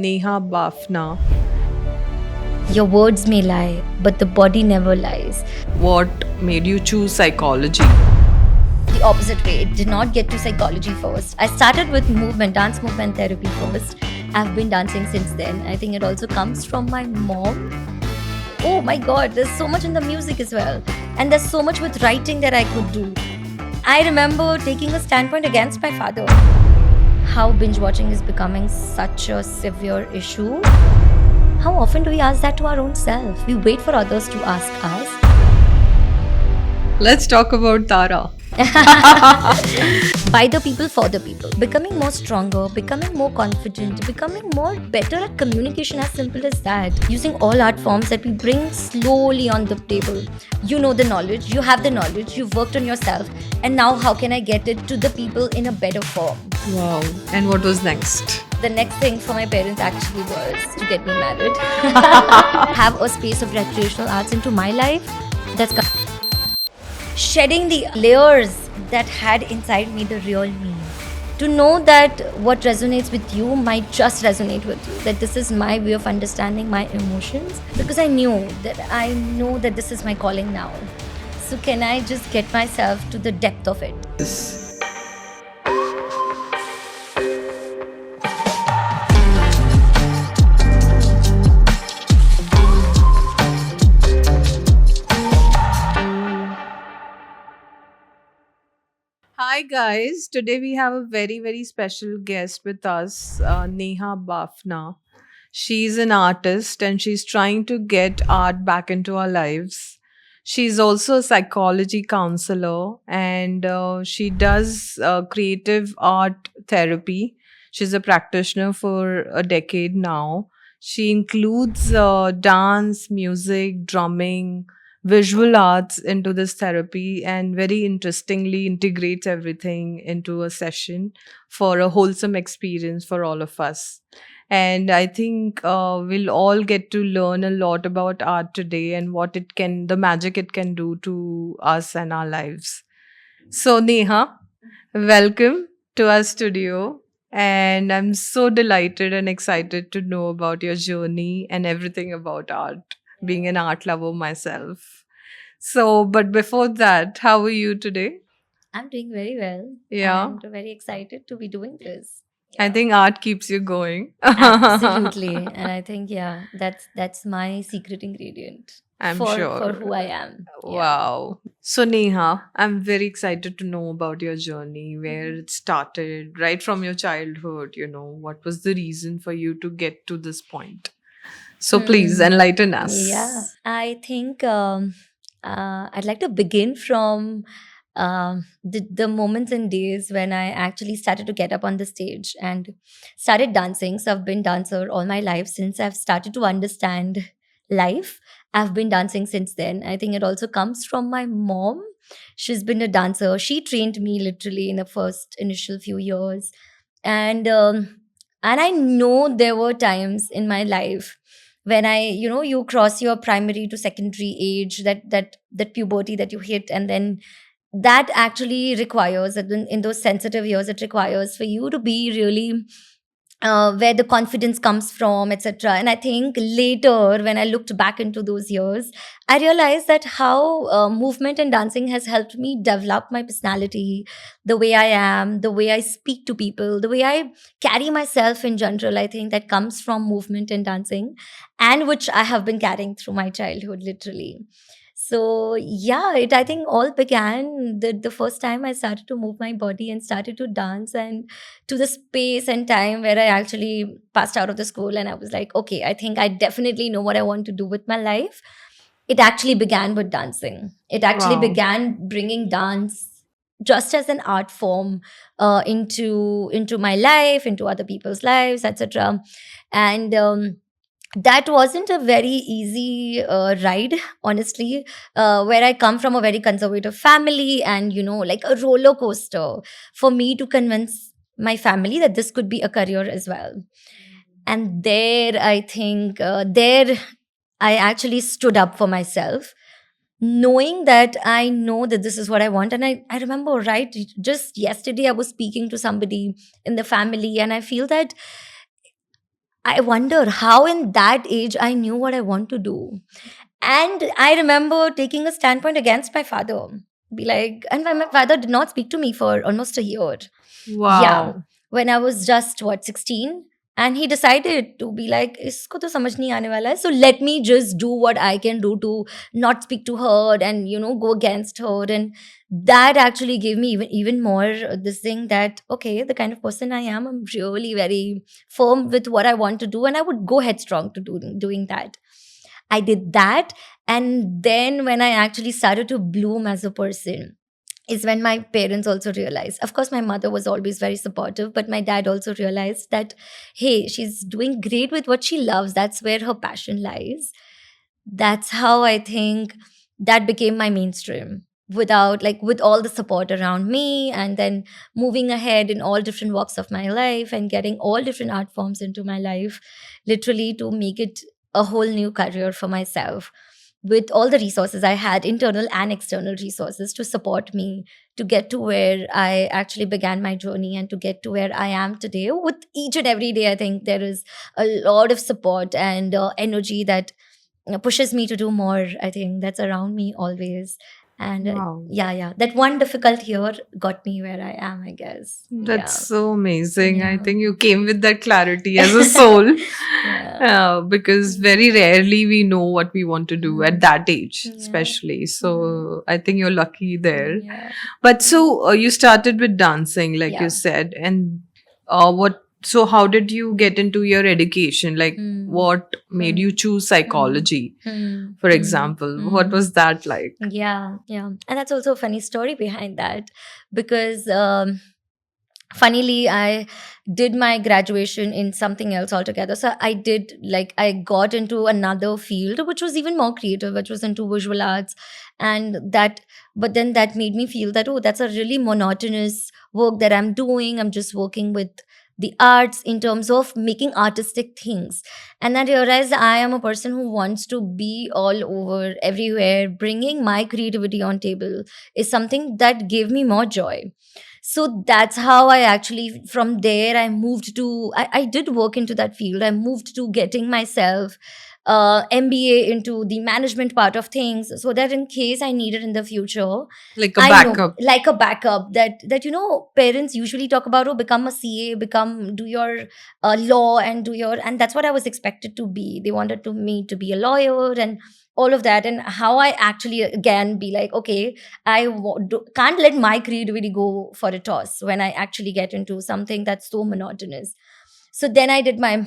Neha Bafna. Your words may lie, but the body never lies. What made you choose psychology? The opposite way. It did not get to psychology first. I started with dance movement therapy first. I've been dancing since then. I think it also comes from my mom. Oh my god, there's so much in the music as well. And there's so much with writing that I could do. I remember taking a standpoint against my father. How binge watching is becoming such a severe issue. How often do we ask that to our own self? We wait for others to ask us. Let's talk about Tara. By the people, for the people. Becoming more stronger, becoming more confident, becoming more better at communication, as simple as that. Using all art forms that we bring slowly on the table. You know the knowledge, you have the knowledge, you've worked on yourself, and now how can I get it to the people in a better form? Wow. And what was next? The next thing for my parents actually was to get me married. Have a space of recreational arts into my life. That's shedding the layers that had inside me the real me. To know that what resonates with you might just resonate with you. That this is my way of understanding my emotions. Because I know that this is my calling now. So can I just get myself to the depth of it? Hi guys, today we have a very special guest with us, Neha Bafna. She's an artist and she's trying to get art back into our lives. She's also a psychology counselor and she does creative art therapy. She's a practitioner for a decade now. She includes dance, music, drumming, visual arts into this therapy and very interestingly integrates everything into a session for a wholesome experience for all of us. And I think we'll all get to learn a lot about art today and what it can, the magic it can do to us and our lives. So, Neha, welcome to our studio. And I'm so delighted and excited to know about your journey and everything about art, being an art lover myself. So, but before that, how are you today? I'm doing very well. Yeah, And very excited to be doing this. I think art keeps you going. Absolutely. And I think, yeah, that's my secret ingredient I'm for who sure. I am. Yeah. Wow. So, Neha, I'm very excited to know about your journey, where it started, right from your childhood. What was the reason for you to get to this point? So, please Hmm. enlighten Yeah. us. I think I'd like to begin from the moments and days when I actually started to get up on the stage and started dancing. So I've been dancer all my life since I've started to understand life. I've been dancing since then. I think it also comes from my mom. She's been a dancer. She trained me literally in the first initial few years, and I know there were times in my life when you cross your primary to secondary age, that puberty that you hit, and then that actually requires that in those sensitive years it requires for you to be really where the confidence comes from, etc. And I think later when I looked back into those years, I realized that how movement and dancing has helped me develop my personality, the way I am, the way I speak to people, the way I carry myself in general. I think that comes from movement and dancing, and which I have been carrying through my childhood literally. So yeah, it I think all began the first time I started to move my body and started to dance, and to the space and time where I actually passed out of the school and I was like, okay, I think I definitely know what I want to do with my life. It actually began with dancing. It actually Wow. began bringing dance just as an art form into my life, into other people's lives, etc. And that wasn't a very easy ride, honestly. Where I come from, a very conservative family, and like a roller coaster for me to convince my family that this could be a career as well. And there, I think, there I actually stood up for myself, knowing that I know that this is what I want. And I remember, right, just yesterday, I was speaking to somebody in the family, and I feel that I wonder how in that age I knew what I want to do. And I remember taking a standpoint against my father. Be like, and my father did not speak to me for almost a year. Yeah. Wow. When I was just what, 16, and he decided to be like, isko to samajh nahi aane wala hai, so let me just do what I can do to not speak to her and go against her. And that actually gave me even more this thing that, okay, the kind of person I am, I'm really very firm with what I want to do, and I would go headstrong to doing that. I did that. And then when I actually started to bloom as a person is when my parents also realized. Of course, my mother was always very supportive, but my dad also realized that, hey, she's doing great with what she loves. That's where her passion lies. That's how I think that became my mainstream, without like with all the support around me, and then moving ahead in all different walks of my life and getting all different art forms into my life, literally to make it a whole new career for myself, with all the resources I had, internal and external resources to support me to get to where I actually began my journey and to get to where I am today. With each and every day, I think there is a lot of support and energy that pushes me to do more. I think that's around me always. And Wow. yeah, that one difficult year got me where I am, I guess. That's Yeah. so amazing. I Yeah. think you came with that clarity as a soul. Yeah. Because very rarely we know what we want to do at Mm. that age, Yeah. especially. So I think you're lucky there. Yeah. But so you started with dancing, like you Yeah. said, and what? So how did you get into your education? Like, Mm. what made you Mm. choose psychology, Mm. for Mm. example? What Mm. was that like? Yeah. And that's also a funny story behind that, because funnily, I did my graduation in something else altogether. So I got into another field which was even more creative, which was into visual arts. And that, but then that made me feel that, oh, that's a really monotonous work that I'm doing. I'm just working with the arts in terms of making artistic things. And I realized I am a person who wants to be all over, everywhere. Bringing my creativity on table is something that gave me more joy. So that's how I actually, from there, I moved to, I did work into that field. I moved to getting myself MBA into the management part of things, so that in case I need it in the future, Like a I know, backup. like a backup, that parents usually talk about, oh, become a CA, become, do your law, and do your, and that's what I was expected to be. They wanted to me to be a lawyer and all of that. And how I actually again be like, okay, can't let my creativity go for a toss when I actually get into something that's so monotonous. So then I did my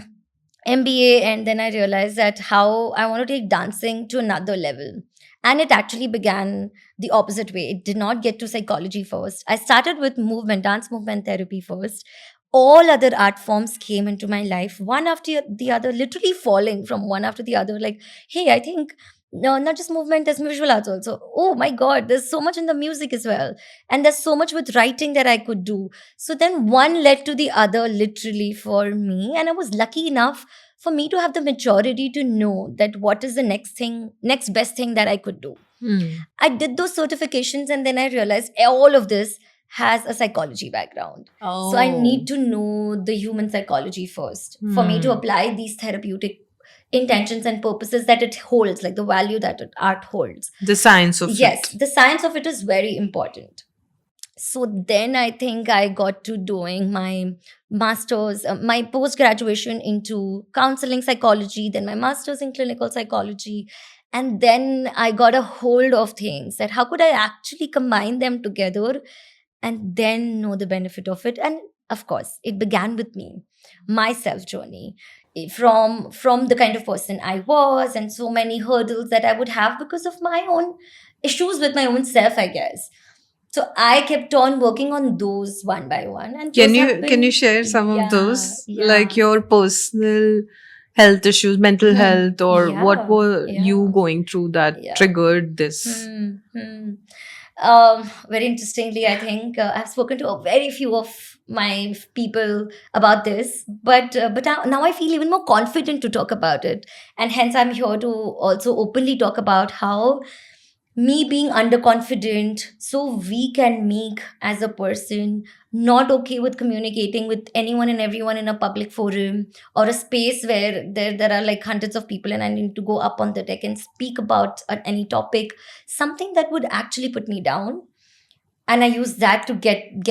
MBA, and then I realized that how I want to take dancing to another level. And it actually began the opposite way. It did not get to psychology first. I started with movement, dance movement therapy first. All other art forms came into my life, one after the other, literally falling from one after the other. Like, hey, I think no, not just movement, there's visual arts also. Oh my God, there's so much in the music as well. And there's so much with writing that I could do. So then one led to the other, literally, for me. And I was lucky enough for me to have the maturity to know that what is the next best thing that I could do. Hmm. I did those certifications, and then I realized all of this has a psychology background. So I need to know the human psychology first for me to Hmm. apply these therapeutic intentions and purposes that it holds, like the value that art holds. The science of Yes, it. the science of it is very important. So then I think I got to doing my master's, my post graduation into counseling psychology, then my master's in clinical psychology. And then I got a hold of things, that how could I actually combine them together and then know the benefit of it. And of course, it began with me, my self journey, from the kind of person I was, and so many hurdles that I would have because of my own issues with my own self, I guess. So I kept on working on those one by one, and Can those have you been, share some of yeah, those, like yeah. your personal health issues, mental health, or what Yeah, were you yeah, going through that yeah. triggered this? Hmm, hmm. Very interestingly, I think I've spoken to a very few of my people about this, but now I feel even more confident to talk about it, and hence I'm here to also openly talk about how me being underconfident, so weak and meek as a person, not okay with communicating with anyone and everyone in a public forum or a space where there are like hundreds of people and I need to go up on the deck and speak about any topic, something that would actually put me down. And I use that to get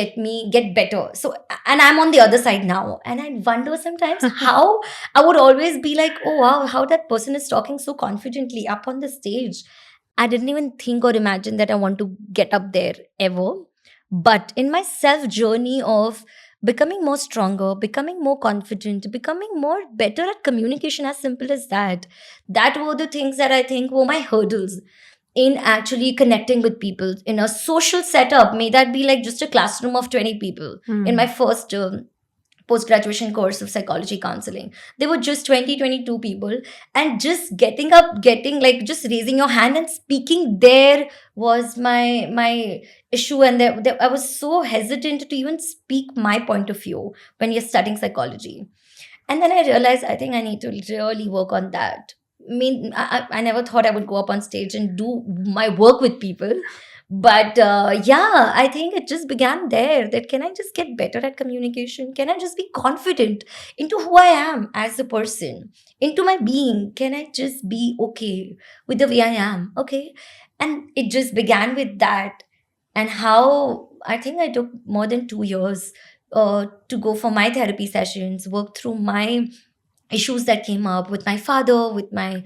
better. So, and I'm on the other side now, and I wonder sometimes how I would always be like, oh wow, how that person is talking so confidently up on the stage. I didn't even think or imagine that I want to get up there ever. But in my self journey of becoming more stronger, becoming more confident, becoming more better at communication, as simple as that, that were the things that I think were my hurdles in actually connecting with people in a social setup. May that be like just a classroom of 20 people. In my Hmm. first post graduation course of psychology counseling, there were just 20, 22 people, and just getting up, getting like just raising your hand and speaking there was my issue. And I was so hesitant to even speak my point of view when you're studying psychology. And then I realized I think I need to really work on that. I mean, I never thought I would go up on stage and do my work with people. But yeah, I think it just began there, that can I just get better at communication? Can I just be confident into who I am as a person, into my being? Can I just be okay with the way I am? Okay. And it just began with that. And how I think I took more than 2 years to go for my therapy sessions, work through my issues that came up with my father, with my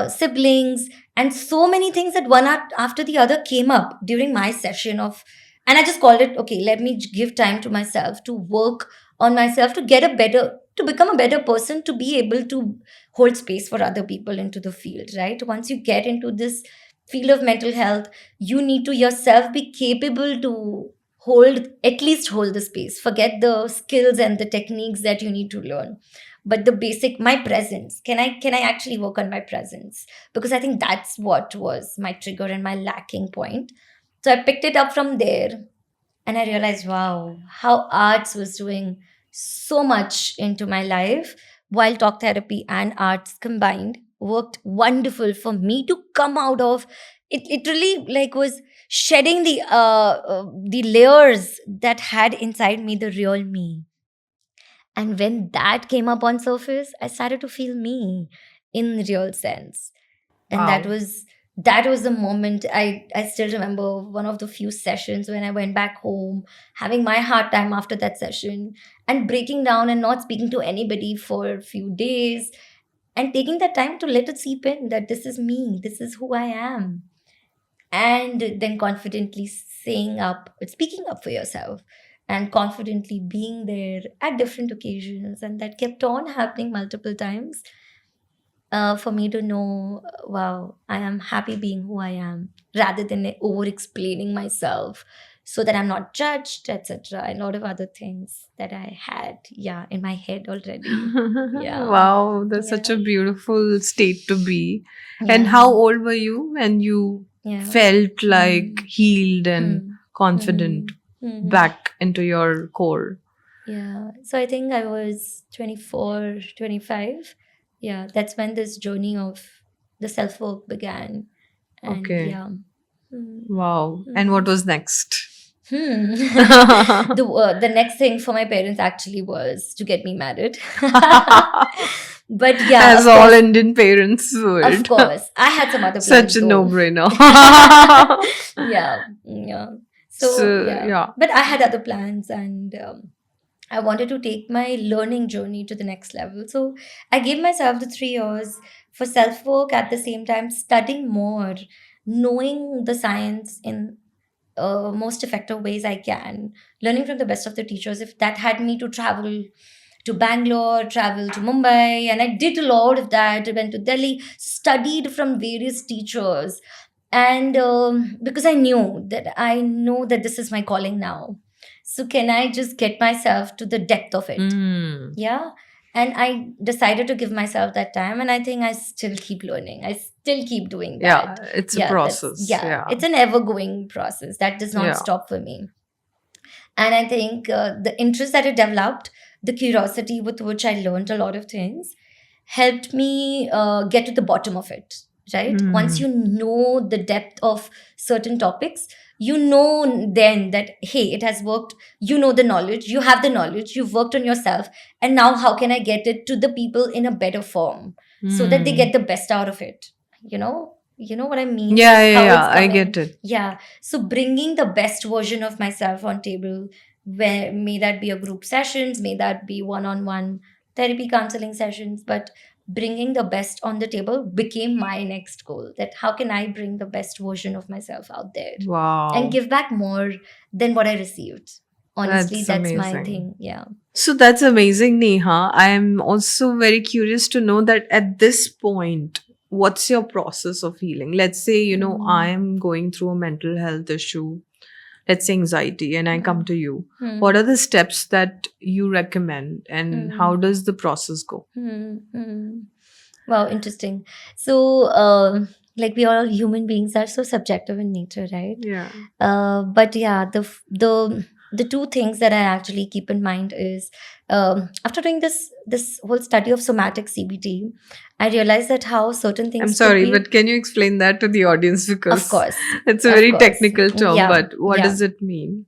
siblings, and so many things that one after the other came up during my session of. And I just called it, okay, let me give time to myself to work on myself, to get a better, to become a better person, to be able to hold space for other people into the field, right? Once you get into this field of mental health, you need to yourself be capable to hold, at least hold the space. Forget the skills and the techniques that you need to learn, but the basic, my presence, can I actually work on my presence? Because I think that's what was my trigger and my lacking point. So I picked it up from there, and I realized, wow, how arts was doing so much into my life, while talk therapy and arts combined worked wonderful for me to come out of it. It really like was shedding the layers that had inside me, the real me. And when that came up on surface, I started to feel me in real sense. And Wow. that was the moment. I still remember one of the few sessions when I went back home, having my hard time after that session, and breaking down and not speaking to anybody for a few days, and taking that time to let it seep in that this is me, this is who I am. And then confidently saying up, speaking up for yourself, and confidently being there at different occasions. And that kept on happening multiple times, for me to know, wow, I am happy being who I am, rather than over explaining myself so that I'm not judged, etc. And a lot of other things that I had, yeah, in my head already. Yeah. Wow, that's such Yeah. a beautiful state to be. And Yeah. how old were you when you Yeah. felt like Hmm. healed and Hmm. confident Hmm. Hmm. back into your core? Yeah. So I think I was 24, 25. Yeah. That's when this journey of the self work began. And Okay. yeah. Hmm. Wow. And what Hmm. was next? Hmm. The next thing for my parents actually was to get me married. But yeah, As of all course, Indian parents of would. course, I had some other Such plans a though. no-brainer. Yeah, yeah. So So, yeah, yeah. but I had other plans, and I wanted to take my learning journey to the next level. So I gave myself the 3 years for self work, at the same time studying more, knowing the science in most effective ways I can, learning from the best of the teachers. If that had me to travel to Bangalore, travel to Mumbai, and I did a lot of that. I went to Delhi, studied from various teachers, and because I know that this is my calling now. So can I just get myself to the depth of it? Mm. Yeah. And I decided to give myself that time, and I think I still keep learning. I still keep doing Yeah, that. it's a Yeah, that's, process. yeah, Yeah. it's an ever going process that does not Yeah. stop for me. And I think the interest that it developed, the curiosity with which I learned a lot of things, helped me get to the bottom of it. right? Once Hmm. you know the depth of certain topics, you know then that, hey, it has worked. You know the knowledge, you have the knowledge, you've worked on yourself, and now how can I get it to the people in a better form so that they get Hmm. the best out of it? You know what I mean, Yeah, like yeah, how yeah. it's I coming. get it. Yeah, so bringing the best version of myself on table, where may that be a group sessions, may that be one-on-one therapy counseling sessions, but bringing the best on the table became my next goal, that how can I bring the best version of myself out there and Wow. give back more than what I received. Honestly, That's that's my amazing. thing. Yeah. So that's amazing, Neha. I am also very curious to know that at this point, what's your process of healing? Let's say, I Mm, am going through a mental health issue, let's say anxiety, and I come mm, to you. What mm, are the steps that you recommend, and how mm, does the process go? mm. Wow, interesting. So, like we all human beings are so subjective in nature, right? Yeah. But yeah, the two things that I actually keep in mind is, after doing this whole study of somatic CBT, I realized that how certain I'm things could sorry, be. but can you explain that to the audience Of because course, it's a of very course, technical term, yeah, but what yeah. does it mean?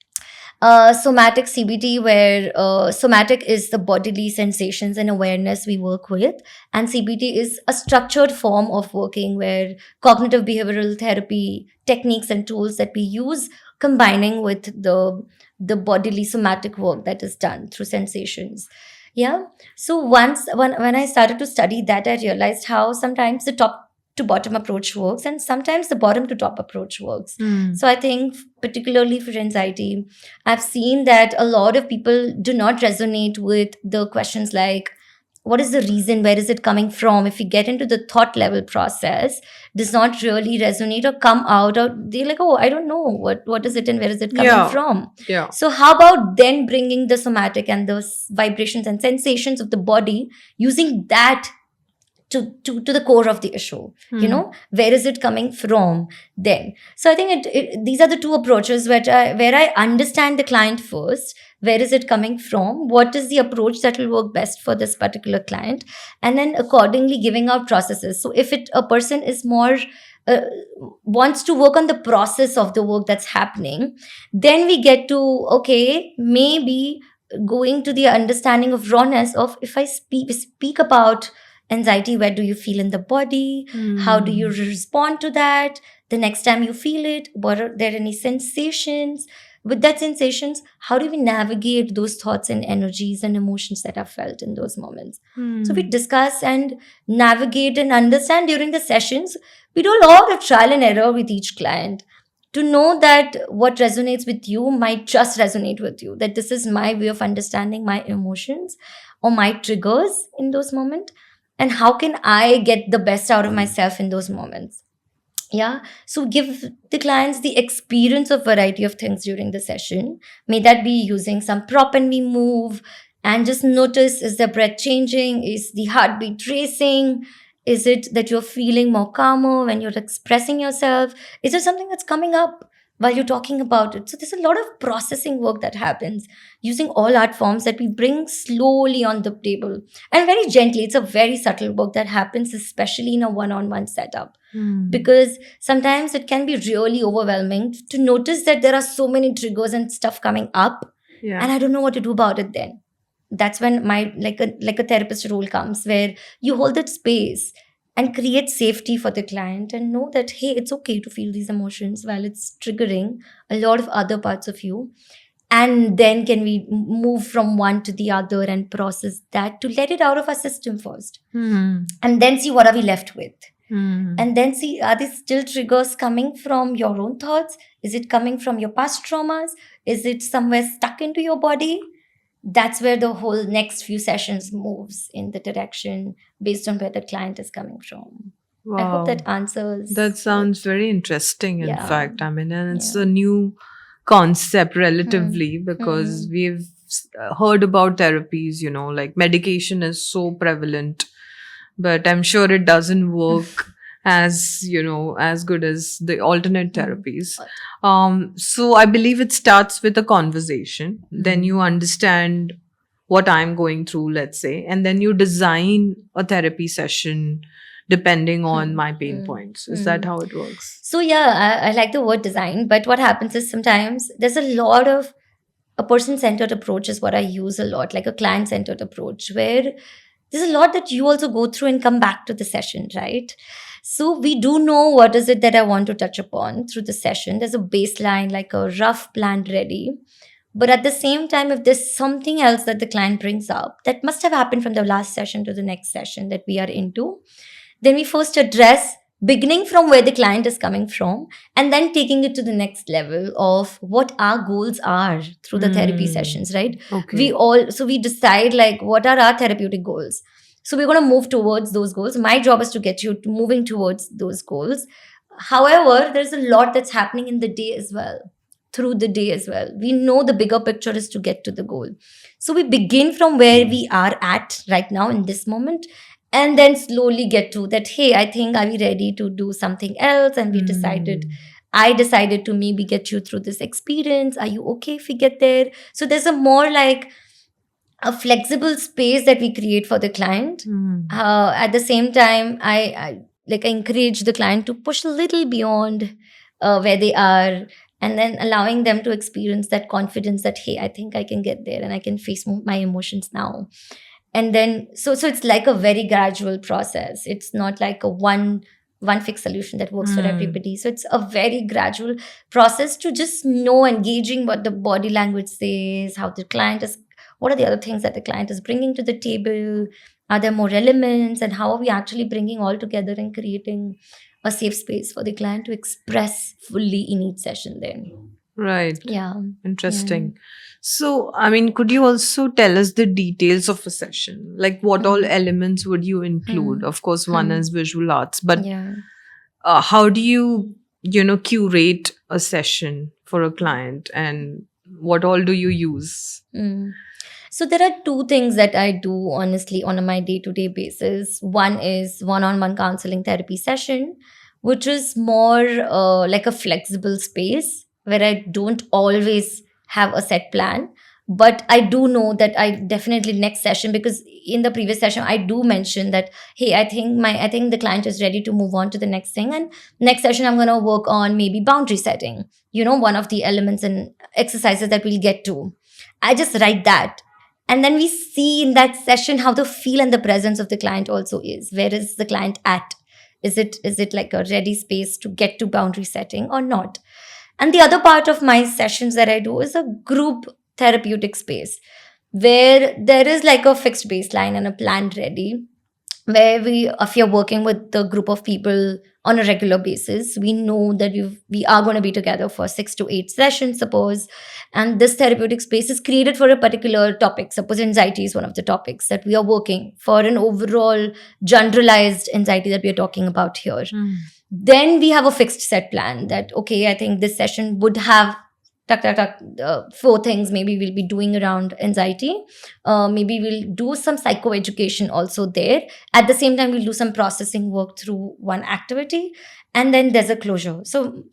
Somatic CBT, where somatic is the bodily sensations and awareness we work with, and CBT is a structured form of working where cognitive behavioral therapy techniques and tools that we use combining with the bodily somatic work that is done through sensations. Yeah. So once when I started to study that, I realized how sometimes the top to bottom approach works and sometimes the bottom to top approach works. Hmm. So I think particularly for anxiety, I've seen that a lot of people do not resonate with the questions like, what is the reason? Where is it coming from? If you get into the thought level process, does not really resonate or come out, or they're like, oh, I don't know what is it and where is it coming Yeah. from? Yeah. So how about then bringing the somatic and the vibrations and sensations of the body, using that to the core of the issue, Hmm. where is it coming from then? So I think these are the two approaches where I understand the client first, where is it coming from, what is the approach that will work best for this particular client, and then accordingly giving out processes. So if a person is more uh, wants to work on the process of the work that's happening, then we get to, okay, maybe going to the understanding of rawness of, if I speak about anxiety, where do you feel in the body, how do you Hmm. respond to that, the next time you feel it, what are there any sensations, with that sensations, how do we navigate those thoughts and energies and emotions that are felt in those moments? So we Hmm. discuss and navigate and understand during the sessions. We do a lot of trial and error with each client to know that what resonates with you might just resonate with you, that this is my way of understanding my emotions or my triggers in those moments, and how can I get the best out of myself in those moments. Yeah, so give the clients the experience of variety of things during the session. May that be using some prop and we move, and just notice, is the breath changing, is the heartbeat racing, is it that you're feeling more calmer when you're expressing yourself, is there something that's coming up while you're talking about it? So there's a lot of processing work that happens using all art forms that we bring slowly on the table, and very gently. It's a very subtle work that happens especially in a one-on-one setup, Hmm. because sometimes it can be really overwhelming to notice that there are so many triggers and stuff coming up, Yeah. and I don't know what to do about it. Then that's when my like a therapist role comes, where you hold that space and create safety for the client and know that, hey, it's okay to feel these emotions while it's triggering a lot of other parts of you, and then can we move from one to the other and process that to let it out of our system first, Hmm. and then see what are we left with, Hmm. and then see, are these still triggers coming from your own thoughts, is it coming from your past traumas, is it somewhere stuck into your body? That's where the whole next few sessions moves in the direction based on where the client is coming from. I hope that Wow. That answers what. sounds very interesting, in Yeah, fact. I mean, and it's yeah. a new concept Hmm. relatively because Hmm. we've heard about therapies, like medication is so prevalent, but I'm sure it doesn't work as good as the alternate Hmm. therapies. So I believe it starts with a conversation. Then you understand what I'm going through, let's say, and then you design a therapy session depending on Hmm. my pain Hmm. points. Is that Hmm. how it works? So yeah, I like the word design, but what happens is sometimes there's a lot of a person-centered approach is what I use a lot, like a client-centered approach, where there's a lot that you also go through and come back to the session, right? So we do know what is it that I want to touch upon through the session. There's a baseline, like a rough plan ready. But at the same time, if there's something else that the client brings up that must have happened from the last session to the next session that we are into, then we first address beginning from where the client is coming from and then taking it to the next level of what our goals are through the therapy sessions, right? Okay. We decide like what are our therapeutic goals. So we're going to move towards those goals. My job is to get you to moving towards those goals. However, there's a lot that's happening in the day as well, through the day as well. We know the bigger picture is to get to the goal. So we begin from where we are at right now in this moment and then slowly get to that, hey, I think, are we ready to do something else? And I decided to maybe get you through this experience. Are you okay if we get there? So there's a more like a flexible space that we create for the client. At the same time, I encourage the client to push a little beyond where they are, and then allowing them to experience that confidence that, hey, I think I can get there and I can face my emotions now. And then so it's like a very gradual process. It's not like a one fixed solution that works for everybody. So it's a very gradual process to just know, engaging what the body language says, how the client is, what are the other things that the client is bringing to the table, are there more elements, and how are we actually bringing all together and creating a safe space for the client to express fully in each session then. Right. Yeah. Interesting. So, I mean, could you also tell us the details of a session? Like, what all elements would you include? Of course, one is visual arts, but Yeah. how do you, curate a session for a client, and what all do you use? So there are two things that I do honestly on my day-to-day basis. One is one-on-one counseling therapy session, which is more like a flexible space where I don't always have a set plan. But I do know that I definitely next session, because in the previous session I do mention that, hey, I think the client is ready to move on to the next thing, and next session I'm going to work on maybe boundary setting. One of the elements and exercises that we'll get to. I just write that. And then we see in that session how the feel and the presence of the client also is. Where is the client at? Is it like a ready space to get to boundary setting or not? And the other part of my sessions that I do is a group therapeutic space where there is like a fixed baseline and a plan ready, where if you're working with the group of people on a regular basis, we know that we are going to be together for 6 to 8 sessions, suppose, and this therapeutic space is created for a particular topic. Suppose anxiety is one of the topics that we are working for, an overall generalized anxiety that we are talking about here. Then we have a fixed set plan that, okay, I think this session would have 4 things maybe we'll be doing around anxiety. Maybe we'll do some psychoeducation also there. At the same time, we'll do some processing work through one activity, and then there's a closure. So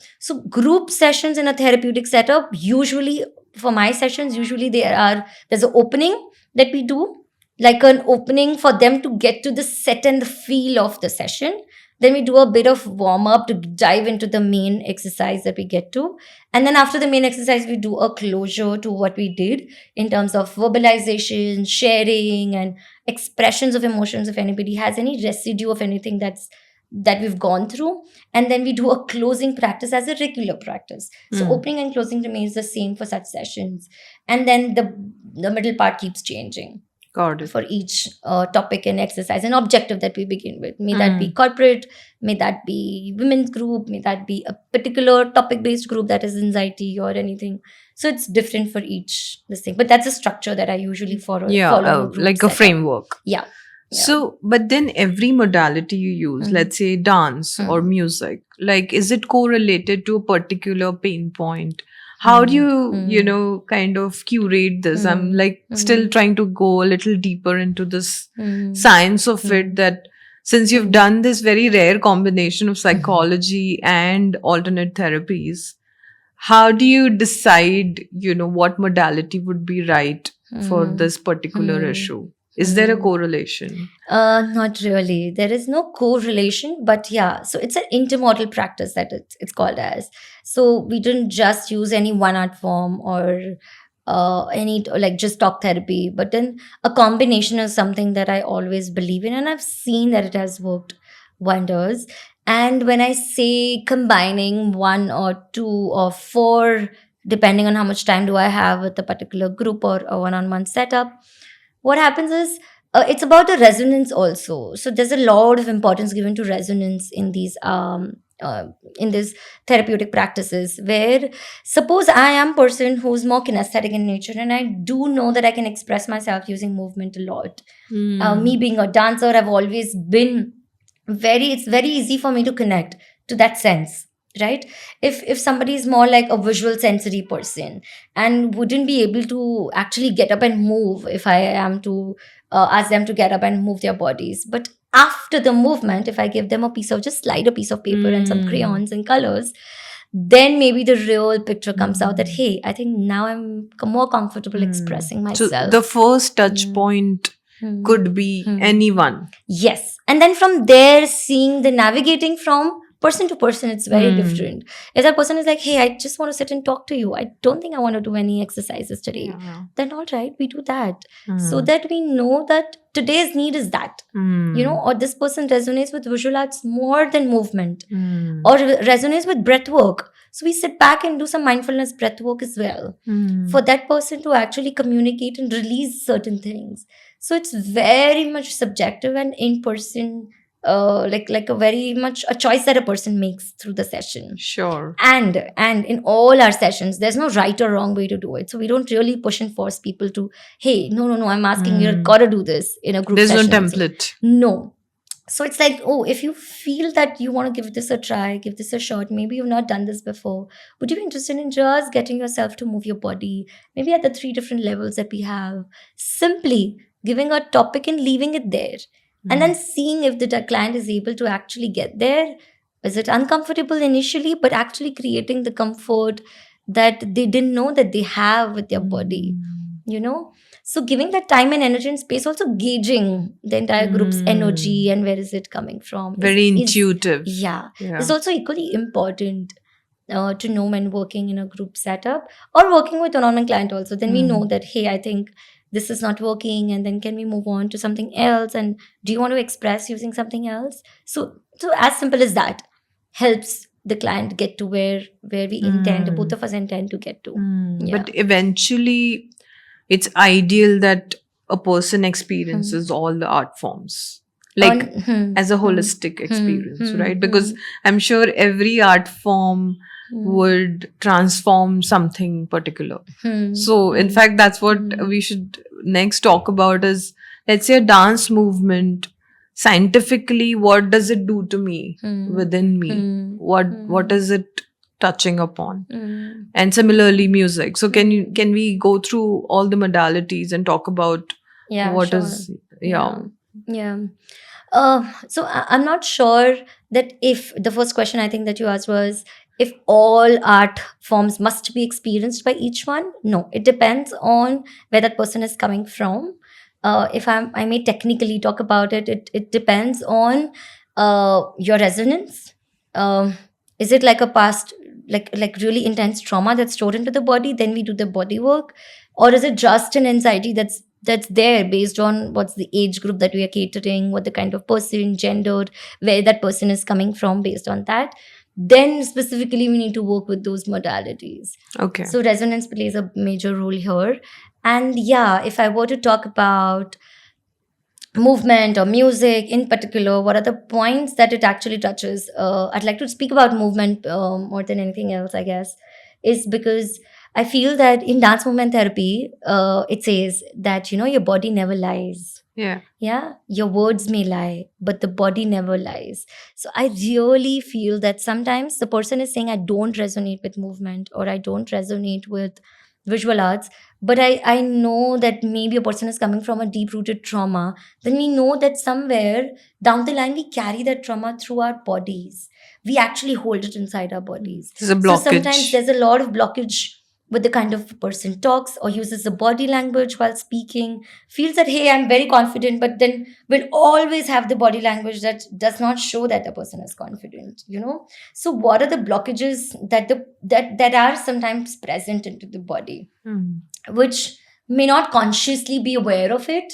group sessions in a therapeutic setup, usually for my sessions, usually there's an opening that we do, like an opening for them to get to the set and the feel of the session. Then we do a bit of warm up to dive into the main exercise that we get to. And then after the main exercise, we do a closure to what we did in terms of verbalization, sharing, and expressions of emotions. If anybody has any residue of anything that we've gone through, and then we do a closing practice as a regular practice. So opening and closing remains the same for such sessions, and then the middle part keeps changing. Got it. For each topic and exercise and objective that we begin with. May that be corporate, may that be women's group, may that be a particular topic-based group that is anxiety or anything. So it's different for each this thing. But that's a structure that I usually follow. Follow Like a setup. framework. Yeah. So, but then every modality you use, let's say dance or music, like, is it correlated to a particular pain point? How do you, kind of curate this? I'm like still trying to go a little deeper into this science of it, that since you've done this very rare combination of psychology and alternate therapies, how do you decide, what modality would be right for this particular issue? Is there a correlation? Not really. There is no correlation, but yeah. So it's an intermodal practice that it's called as. So we didn't just use any one art form or any like just talk therapy, but then a combination is something that I always believe in, and I've seen that it has worked wonders. And when I say combining one or two or four, depending on how much time do I have with a particular group or a one-on-one setup, what happens is it's about the resonance also. So there's a lot of importance given to resonance in these therapeutic practices, where suppose I am person who's more kinesthetic in nature, and I do know that I can express myself using movement a lot. Me being a dancer, I've always been it's very easy for me to connect to that sense, right? If somebody is more like a visual sensory person and wouldn't be able to actually get up and move, if I am to ask them to get up and move their bodies, but after the movement, if I give them a piece of, just slide a piece of paper and some crayons and colors, then maybe the real picture comes out that, hey, I think now I'm more comfortable expressing So myself. the first touch Mm. point Hmm. could be Hmm. anyone. Yes. And then from there, seeing the navigating from person to person, it's very different. If that person is like, hey, I just want to sit and talk to you, I don't think I want to do any exercises today, then all right, we do that. So that we know that today's need is that, or this person resonates with visual arts more than movement, or resonates with breath work. So we sit back and do some mindfulness breath work as well for that person to actually communicate and release certain things. So it's very much subjective and in person, like a very much a choice that a person makes through the session. Sure. And in all our sessions, there's no right or wrong way to do it. So we don't really push and force people to, hey, no, I'm asking you, gotta do this in a group There's no session. template. No. So it's like, oh, if you feel that you want to give this a try, give this a shot, maybe you've not done this before, would you be interested in just getting yourself to move your body, maybe at the 3 different levels that we have, simply giving a topic and leaving it there, and then seeing if the client is able to actually get there. Is it uncomfortable initially, but actually creating the comfort that they didn't know that they have with their body, So giving that time and energy and space, also gauging the entire group's energy and where is it coming from. Very intuitive. It's also equally important to know when working in a group setup or working with an online client also. Then we know that, hey, I think this is not working, and then can we move on to something else, and do you want to express using something else? So as simple as that helps the client get to where we intend, both of us intend to get to. But eventually it's ideal that a person experiences all the art forms, like as a holistic experience, right? Because I'm sure every art form would transform something particular. So in fact, that's what we should next talk about is, let's say, a dance movement. Scientifically, what does it do to me within me? What is it touching upon? And similarly, music. So can we go through all the modalities and talk about what is So I'm not sure that if the first question I think that you asked was if all art forms must be experienced by each one. No, it depends on where that person is coming from. If I may technically talk about it, it depends on your resonance. Is it like a past, like really intense trauma that's stored into the body? Then we do the body work. Or is it just an anxiety that's there based on what's the age group that we are catering, what the kind of person, gender, where that person is coming from, based on that? Then specifically we need to work with those modalities. Okay. So resonance plays a major role here. And if I were to talk about movement or music in particular, what are the points that it actually touches? I'd like to speak about movement more than anything else, I guess, is because I feel that in dance movement therapy, it says that, your body never lies. Yeah. Your words may lie, but the body never lies. So I really feel that sometimes the person is saying, I don't resonate with movement, or I don't resonate with visual arts, but I know that maybe a person is coming from a deep-rooted trauma. Then we know that somewhere down the line, we carry that trauma through our bodies. We actually hold it inside our bodies. There's a blockage. So sometimes there's a lot of blockage with the kind of person talks or uses the body language while speaking, feels that, hey, I'm very confident, but then will always have the body language that does not show that the person is confident, you know? So what are the blockages that are sometimes present into the body, Hmm. which may not consciously be aware of it,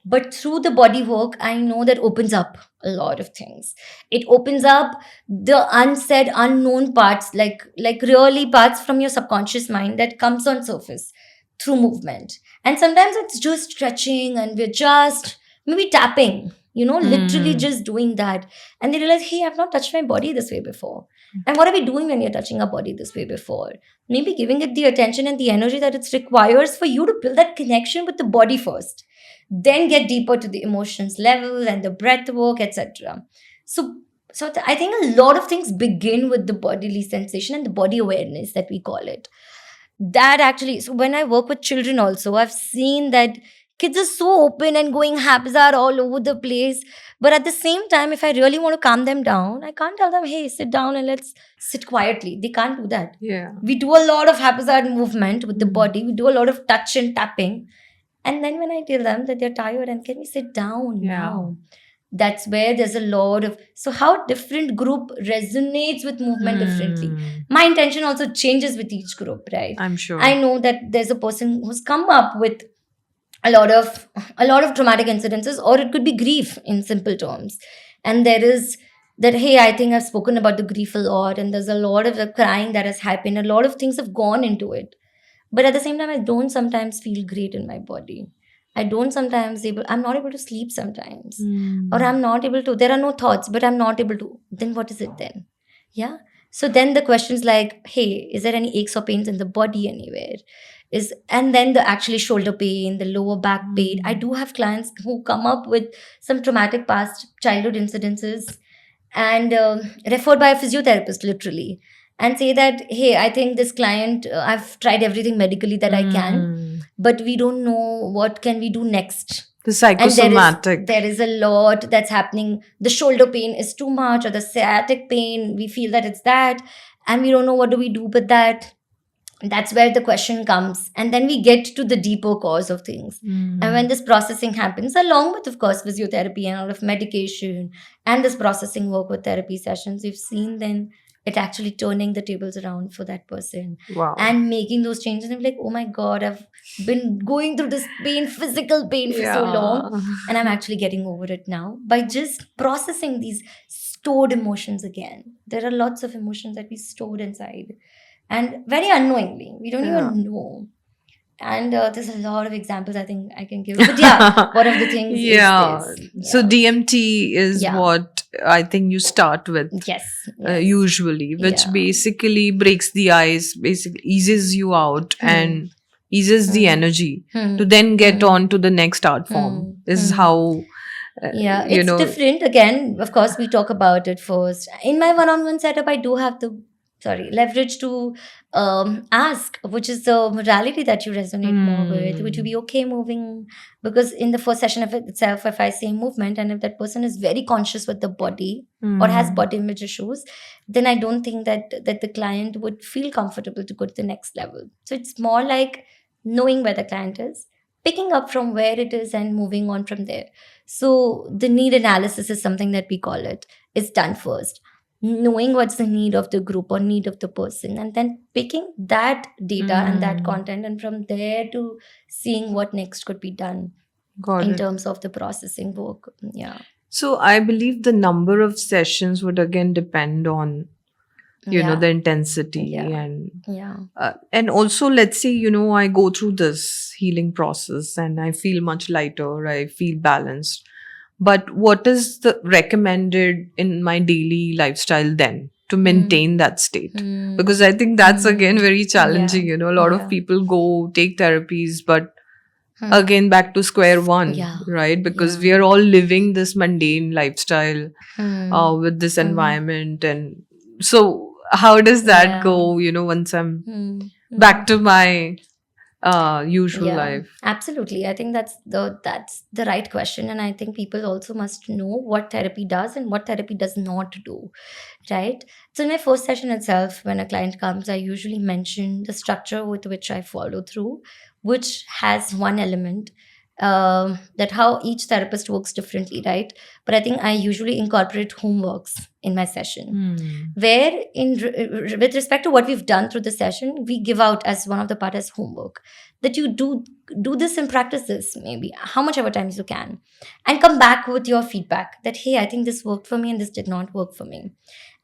but through the body work, I know that opens up a lot of things. It opens up the unsaid, unknown parts, like really parts from your subconscious mind that comes on surface through movement. And sometimes it's just stretching, and we're just maybe tapping, literally Hmm. just doing that. And they realize, hey, I've not touched my body this way before. And what are we doing when you're touching our body this way before? Maybe giving it the attention and the energy that it requires for you to build that connection with the body first, then get deeper to the emotions level and the breath work, etc. So I think a lot of things begin with the bodily sensation and the body awareness that we call it. That actually, so when I work with children also, I've seen that kids are so open and going haphazard all over the place. But at the same time, if I really want to calm them down, I can't tell them, hey, sit down and let's sit quietly. They can't do that. Yeah. We do a lot of haphazard movement with the Mm. body, we do a lot of touch and tapping. And then when I tell them that they're tired and can we sit down Yeah. now? That's where there's a lot of, so how different group resonates with movement differently. Hmm. My intention also changes with each group, right? I'm sure. I know that there's a person who's come up with a lot of traumatic incidences, or it could be grief in simple terms. And there is that, hey, I think I've spoken about the grief a lot, and there's a lot of the crying that has happened. A lot of things have gone into it. But at the same time, I don't sometimes feel great in my body. I'm not able to sleep sometimes. Hmm. Or I'm not able to, there are no thoughts, but I'm not able to. Then what is it then? Yeah. So then the questions like, hey, is there any aches or pains in the body anywhere? And then the actually shoulder pain, the lower back pain. I do have clients who come up with some traumatic past childhood incidences and referred by a physiotherapist literally, and say that, hey, I think this client, I've tried everything medically that I can, Hmm. but we don't know what can we do next. The And psychosomatic. there is a lot that's happening. The shoulder pain is too much, or the sciatic pain, we feel that it's that, and we don't know what do we do with that. That's where the question comes, and then we get to the deeper cause of things. Hmm. And when this processing happens, along with, of course, physiotherapy and a lot of medication and this processing work with therapy sessions, we've seen then it actually turning the tables around for that person Wow. and making those changes. And I'm like, oh my God, I've been going through this pain, physical pain for so long, and I'm actually getting over it now by just processing these stored emotions again. There are lots of emotions that we stored inside, and very unknowingly, we don't Yeah. even know. And there's a lot of examples I think I can give. But yeah, one of the things Yeah. is this. So Yeah. DMT is Yeah. what I think you start with. Yes. Yes. Usually, which Yeah. basically breaks the ice, basically eases you out and eases the Hmm. energy Hmm. to then get Hmm. on to the next art form. Hmm. This is Hmm. how, Yeah, you it's know, different. Again, of course, we talk about it first. In my one-on-one setup, I do have the leverage to ask, which is the modality that you resonate more with. Would you be okay moving? Because in the first session of it itself, if I say movement, and if that person is very conscious with the body or has body image issues, then I don't think that the client would feel comfortable to go to the next level. So it's more like knowing where the client is, picking up from where it is, and moving on from there. So the need analysis is something that we call it. It's done first. Knowing what's the need of the group or need of the person, and then picking that data and that content, and from there to seeing what next could be done got in it. terms of the processing work. Yeah. So I believe the number of sessions would again depend on, you know, Yeah. the intensity Yeah. Yeah. and also, let's say, you know, I go through this healing process and I feel much lighter, I feel balanced. But what is the recommended in my daily lifestyle then to maintain that state? Hmm. Because I think that's again very challenging. Yeah. You know, a lot Yeah. of people go take therapies, but Hmm. again back to square one, Yeah. right? Because Yeah. we are all living this mundane lifestyle Hmm. with this environment. And so, how does that Yeah. go, you know, once I'm Hmm. back to my usual Yeah, life? absolutely. I think that's the right question, and I think people also must know what therapy does and what therapy does not do, right? So in my first session itself, when a client comes, I usually mention the structure with which I follow through, which has one element, that how each therapist works differently, right? But I think I usually incorporate homeworks in my session, Hmm. where with respect to what we've done through the session, we give out as one of the part as homework, that you do this and practice this maybe how much ever times you can, and come back with your feedback that, hey, I think this worked for me and this did not work for me.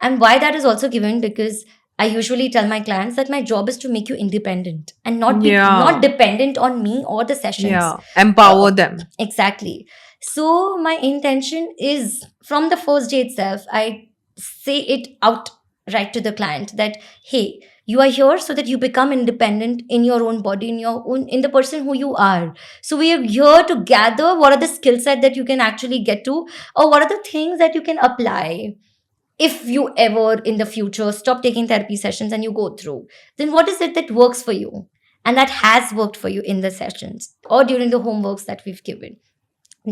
And why that is also given, because I usually tell my clients that my job is to make you independent and not Yeah, dependent on me or the sessions. yeah. uh, Empower them. exactly. So my intention is, from the first day itself, I say it out right to the client that, hey, you are here so that you become independent in your own body, in the person who you are. So we are here to gather what are the skill set that you can actually get to, or what are the things that you can apply if you ever in the future stop taking therapy sessions and you go through. Then what is it that works for you and that has worked for you in the sessions or during the homeworks that we've given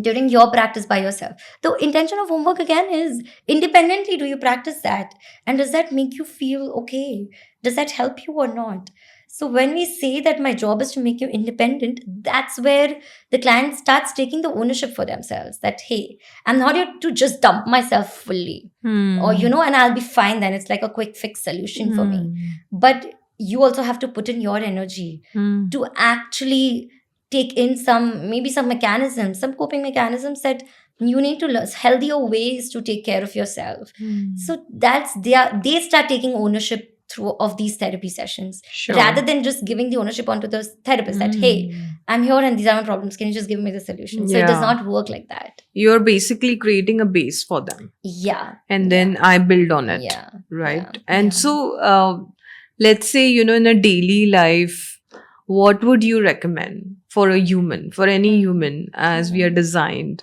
during your practice by yourself. The intention of homework again is, independently do you practice that, and does that make you feel okay, does that help you or not? So when we say that my job is to make you independent, that's where the client starts taking the ownership for themselves, that, hey, I'm not here to just dump myself fully, or Hmm. and I'll be fine, then it's like a quick fix solution for me. Hmm. But you also have to put in your energy Hmm. to actually take in some mechanisms, some coping mechanisms, that you need to learn healthier ways to take care of yourself. Hmm. So they start taking ownership through of these therapy sessions, rather Sure. than just giving the ownership onto the therapist that, hey, Hmm. I'm here and these are my problems, can you just give me the solution? So it does Yeah. not work like that. You're basically creating a base for them, Yeah, and yeah, then I build on it, yeah, yeah, right? And yeah. so, let's say, in a daily life, what would you recommend for a human, for any Mhm, human, as we are mhm, designed?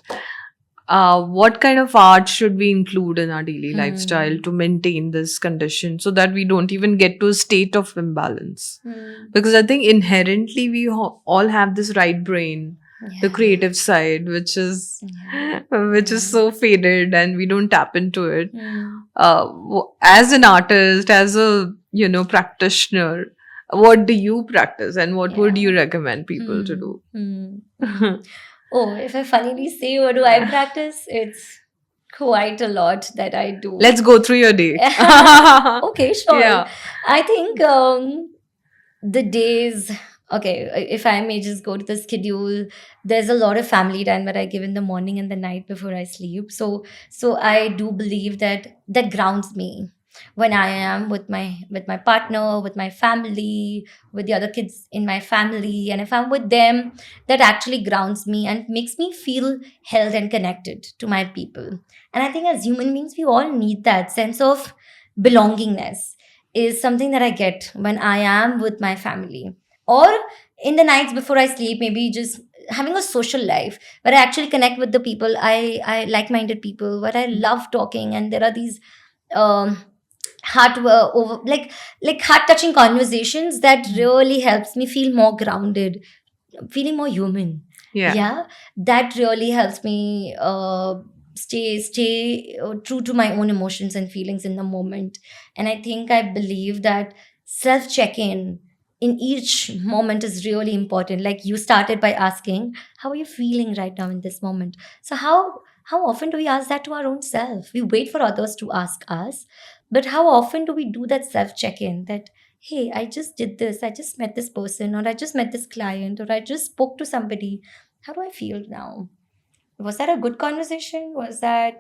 What kind of art should we include in our daily lifestyle mhm, to maintain this condition so that we don't even get to a state of imbalance? mhm. Because I think inherently we all have this right brain, the Yeah, creative side, which is yeah, which is yeah. so faded, and we don't tap into it. Mm. As an artist, as a practitioner, what do you practice, and what would Yeah. you recommend people to Mm, do? mm, mm. Oh, if I funnily say what do I practice, it's quite a lot that I do. Let's go through your day. Okay, sure. Yeah. I think the days, okay, if I may just go to the schedule, there's a lot of family time that I give in the morning and the night before I sleep. So I do believe that that grounds me when I am with my partner, with my family, with the other kids in my family, and if I'm with them, that actually grounds me and makes me feel held and connected to my people. And I think as human beings, we all need that sense of belongingness, is something that I get when I am with my family. Or in the nights before I sleep, maybe just having a social life where I actually connect with the people, I like-minded people, where I love talking, and there are these um heart over like heart touching conversations that really helps me feel more grounded, feeling more human. Yeah. Yeah, that really helps me stay true to my own emotions and feelings in the moment. And I think I believe that self check in each moment is really important. Like you started by asking, how are you feeling right now in this moment? So how often do we ask that to our own self? We wait for others to ask us, but how often do we do that self check in, that, hey, I just did this, I just met this person, or I just met this client, or I just spoke to somebody. How do I feel now? Was that a good conversation?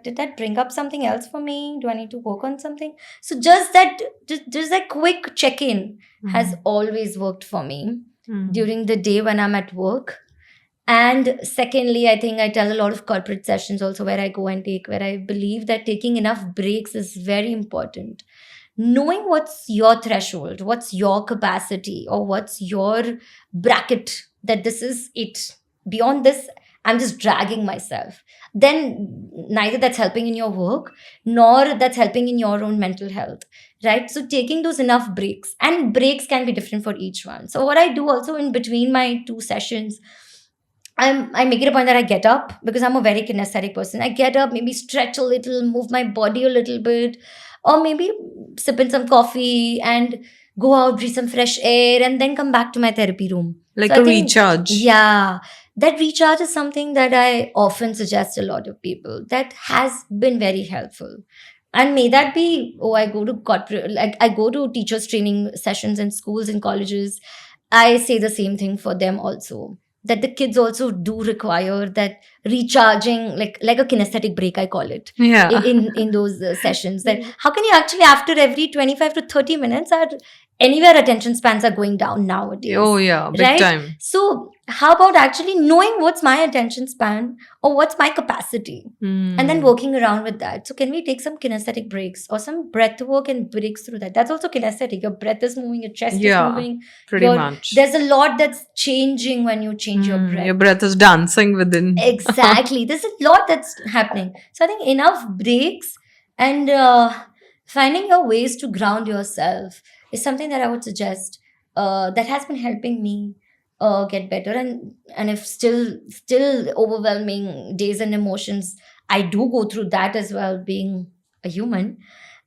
Did that bring up something else for me? Do I need to work on something? So just that quick check-in has always worked for me Mm. during the day when I'm at work. And secondly, I think I tell a lot of corporate sessions also where I go and take, where I believe that taking enough breaks is very important. Knowing what's your threshold, what's your capacity, or what's your bracket, that this is it. Beyond this, I'm just dragging myself, then neither that's helping in your work nor that's helping in your own mental health, right? So taking those enough breaks, and breaks can be different for each one. So what I do also in between my two sessions, I make it a point that I get up, because I'm a very kinesthetic person. I get up, maybe stretch a little, move my body a little bit, or maybe sip in some coffee and go out, breathe some fresh air, and then come back to my therapy room. Like So I a think, recharge. yeah, that recharge is something that I often suggest a lot of people. That has been very helpful. And may that be, oh, I go to corporate, like I go to teachers training sessions in schools and colleges. I say the same thing for them also. That the kids also do require that recharging, like a kinesthetic break, I call it, Yeah. in those sessions. That how can you actually, after every 25 to 30 minutes, are anywhere attention spans are going down nowadays, Oh, yeah. Big right? time. So how about actually knowing what's my attention span or what's my capacity, and then Hmm. working around with that? So can we take some kinesthetic breaks or some breath work and breaks through that? That's also kinesthetic. Your breath is moving, your chest is Yeah. moving, Pretty your much. there's a lot that's changing when you change your breath. Your breath is dancing within. Exactly. There's a lot that's happening. So I think enough breaks and finding your ways to ground yourself is something that I would suggest. That has been helping me get better. And if still overwhelming days and emotions, I do go through that as well, being a human.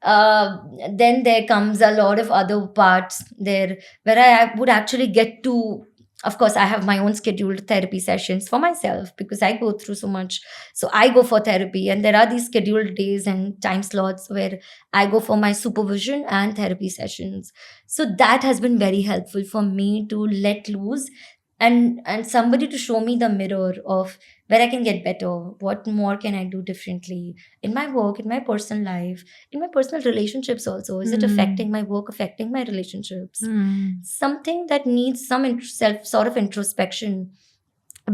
Uh, then there comes a lot of other parts there where I would actually get to, of course I have my own scheduled therapy sessions for myself because I go through so much. So I go for therapy, and there are these scheduled days and time slots where I go for my supervision and therapy sessions. So that has been very helpful for me to let loose, and somebody to show me the mirror of where I can get better, what more can I do differently in my work, in my personal life, in my personal relationships also. Is it affecting my work, affecting my relationships? Something that needs some self sort of introspection.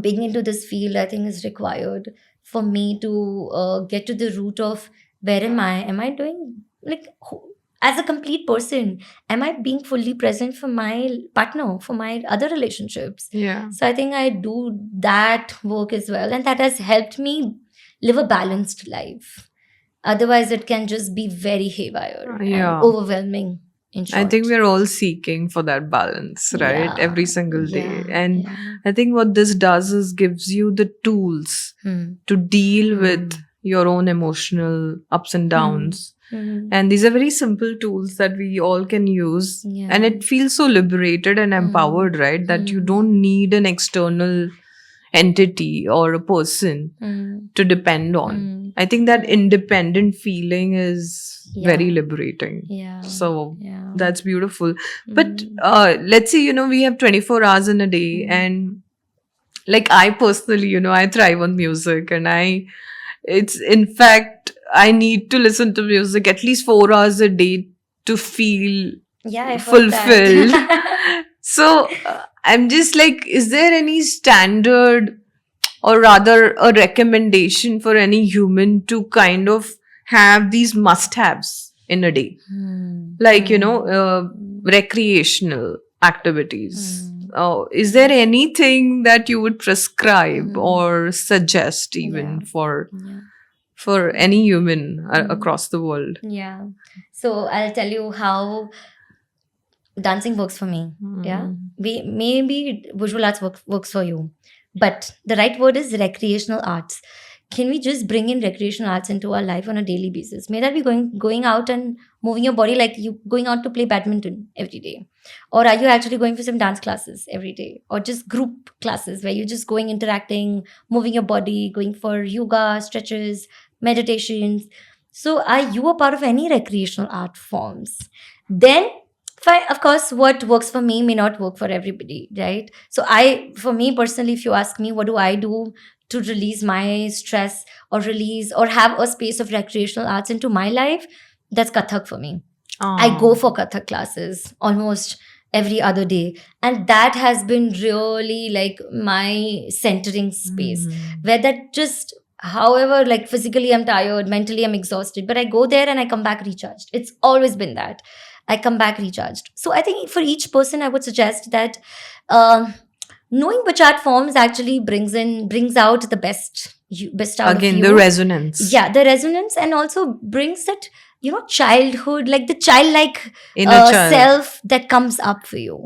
Being into this field, I think, is required for me to get to the root of where am I doing, like, as a complete person, am I being fully present for my partner, for my other relationships? Yeah. So I think I do that work as well, and that has helped me live a balanced life. Otherwise, it can just be very haywire and Yeah. overwhelming. In I short, think we're all seeking for that balance, right? yeah, Every single day. yeah, And yeah. I think what this does is gives you the tools Hmm. to deal with your own emotional ups and downs. Hmm. And these are very simple tools that we all can use. Yeah. And it feels so liberated and empowered, right? That you don't need an external entity or a person to depend on. I think that independent feeling is very Yeah. liberating. Yeah. So Yeah. that's beautiful. But let's say, we have 24 hours in a day, and like I personally, I thrive on music, and it's in fact, I need to listen to music at least 4 hours a day to feel Yeah, I've heard fulfilled. that. So I'm just like, is there any standard, or rather a recommendation for any human to kind of have these must-haves in a day? Like, recreational activities. Is there anything that you would prescribe or suggest even Yeah. for any human across the world? Yeah. So I'll tell you how dancing works for me. Yeah. Maybe visual arts works for you. But the right word is recreational arts. Can we just bring in recreational arts into our life on a daily basis? May that be going out and moving your body, like you going out to play badminton every day? Or are you actually going for some dance classes every day? Or just group classes where you're just going, interacting, moving your body, going for yoga, stretches, meditations? So are you a part of any recreational art forms? Then fine, of course, what works for me may not work for everybody, right? So for me personally, if you ask me, what do I do to release my stress or release or have a space of recreational arts into my life? That's Kathak for me. I go for Kathak classes almost every other day, and that has been really like my centering space, where that just, however, like physically I'm tired, mentally I'm exhausted, but I go there and I come back recharged. It's always been that I come back recharged. So I think for each person I would suggest that um, knowing which art forms actually brings out the best out of Again, the you. resonance, Yeah, the resonance, and also brings that, childhood, like the childlike inner child. self that comes up for you.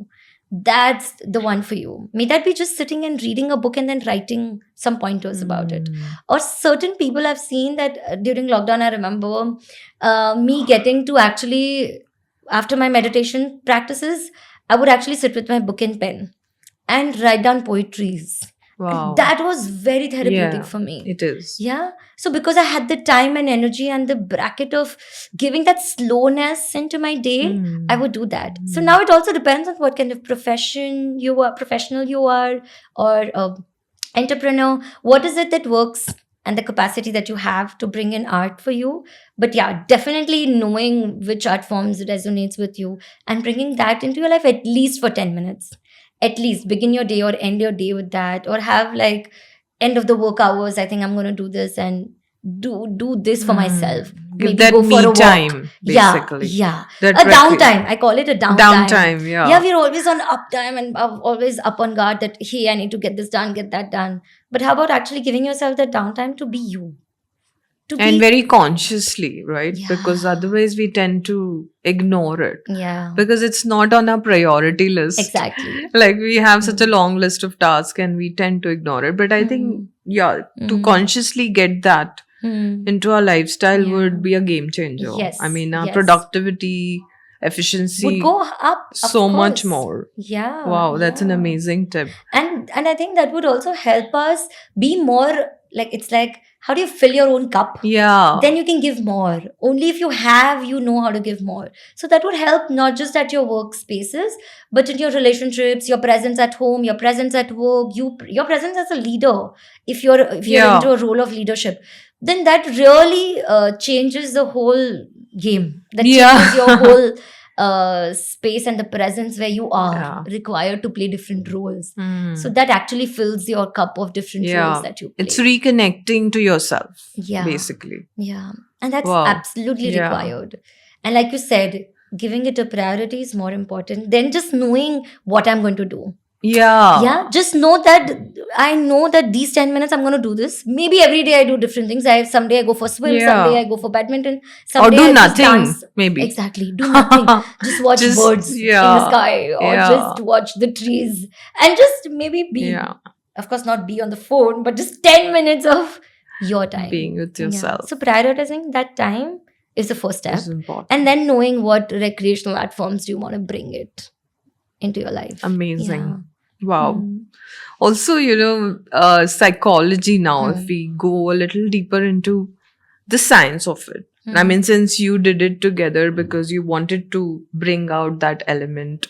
That's the one for you. May that be just sitting and reading a book and then writing some pointers about it. Mm. Or certain people I've seen that during lockdown, I remember me getting to actually, after my meditation practices, I would actually sit with my book and pen and write down poetries. Wow. That was very therapeutic Yeah, for me. it is. Yeah. So because I had the time and energy and the bracket of giving that slowness into my day, Mm. I would do that. So Mm. now it also depends on what kind of professional you are, or entrepreneur. What is it that works and the capacity that you have to bring in art for you? But yeah, definitely knowing which art forms resonates with you and bringing that into your life at least for 10 minutes. At least begin your day or end your day with that, or have like end of the work hours, I think I'm going to do this and do this for myself. Give Maybe that go for me a walk. time, Yeah, basically. yeah. That A downtime. I call it a downtime. Downtime, Yeah, yeah. we're always on uptime and always up on guard that, hey, I need to get this done, get that done. But how about actually giving yourself that downtime to be you? To And be, very consciously, right? Yeah. Because otherwise we tend to ignore it. yeah, Because it's not on our priority list. exactly. Like we have such a Mm. long list of tasks and we tend to ignore it. But I think, yeah, to Mm. consciously get that Mm. into our lifestyle Yeah. would be a game changer. Yes, I mean, our yes. productivity, efficiency, Would go up, of so much course. more. Yeah. Wow, that's an yeah. amazing tip. And I think that would also help us be more, like, it's like, how do you fill your own cup? Yeah. Then you can give more. Only if you have, you know how to give more. So that would help not just at your workspaces, but in your relationships, your presence at home, your presence at work, your presence as a leader. If you're Yeah. into a role of leadership, then that really changes the whole game. That Yeah. changes your whole space and the presence where you are Yeah. required to play different roles. Hmm. So that actually fills your cup of different Yeah. roles that you play. It's reconnecting to yourself, Yeah. basically. Yeah. And that's Wow. absolutely Yeah. required. And like you said, giving it a priority is more important than just knowing what I'm going to do. Yeah. Yeah. Just know that I know that these 10 minutes I'm going to do this. Maybe every day I do different things. Someday I go for swim, Yeah. someday I go for badminton, Or someday do I just nothing, dance. maybe. Exactly. Do nothing. Just watch Just- birds in the yeah. sky, or Yeah. just watch the trees, and just maybe be, Yeah. of course, not be on the phone, but just 10 minutes of your time. Being with Yeah. yourself So prioritizing that time is the first step. is important. And then knowing what recreational art forms do you want to bring it into your life. Amazing. Yeah. Wow. Mm. Also, psychology now, if we go a little deeper into the science of it. I mean, since you did it together because you wanted to bring out that element,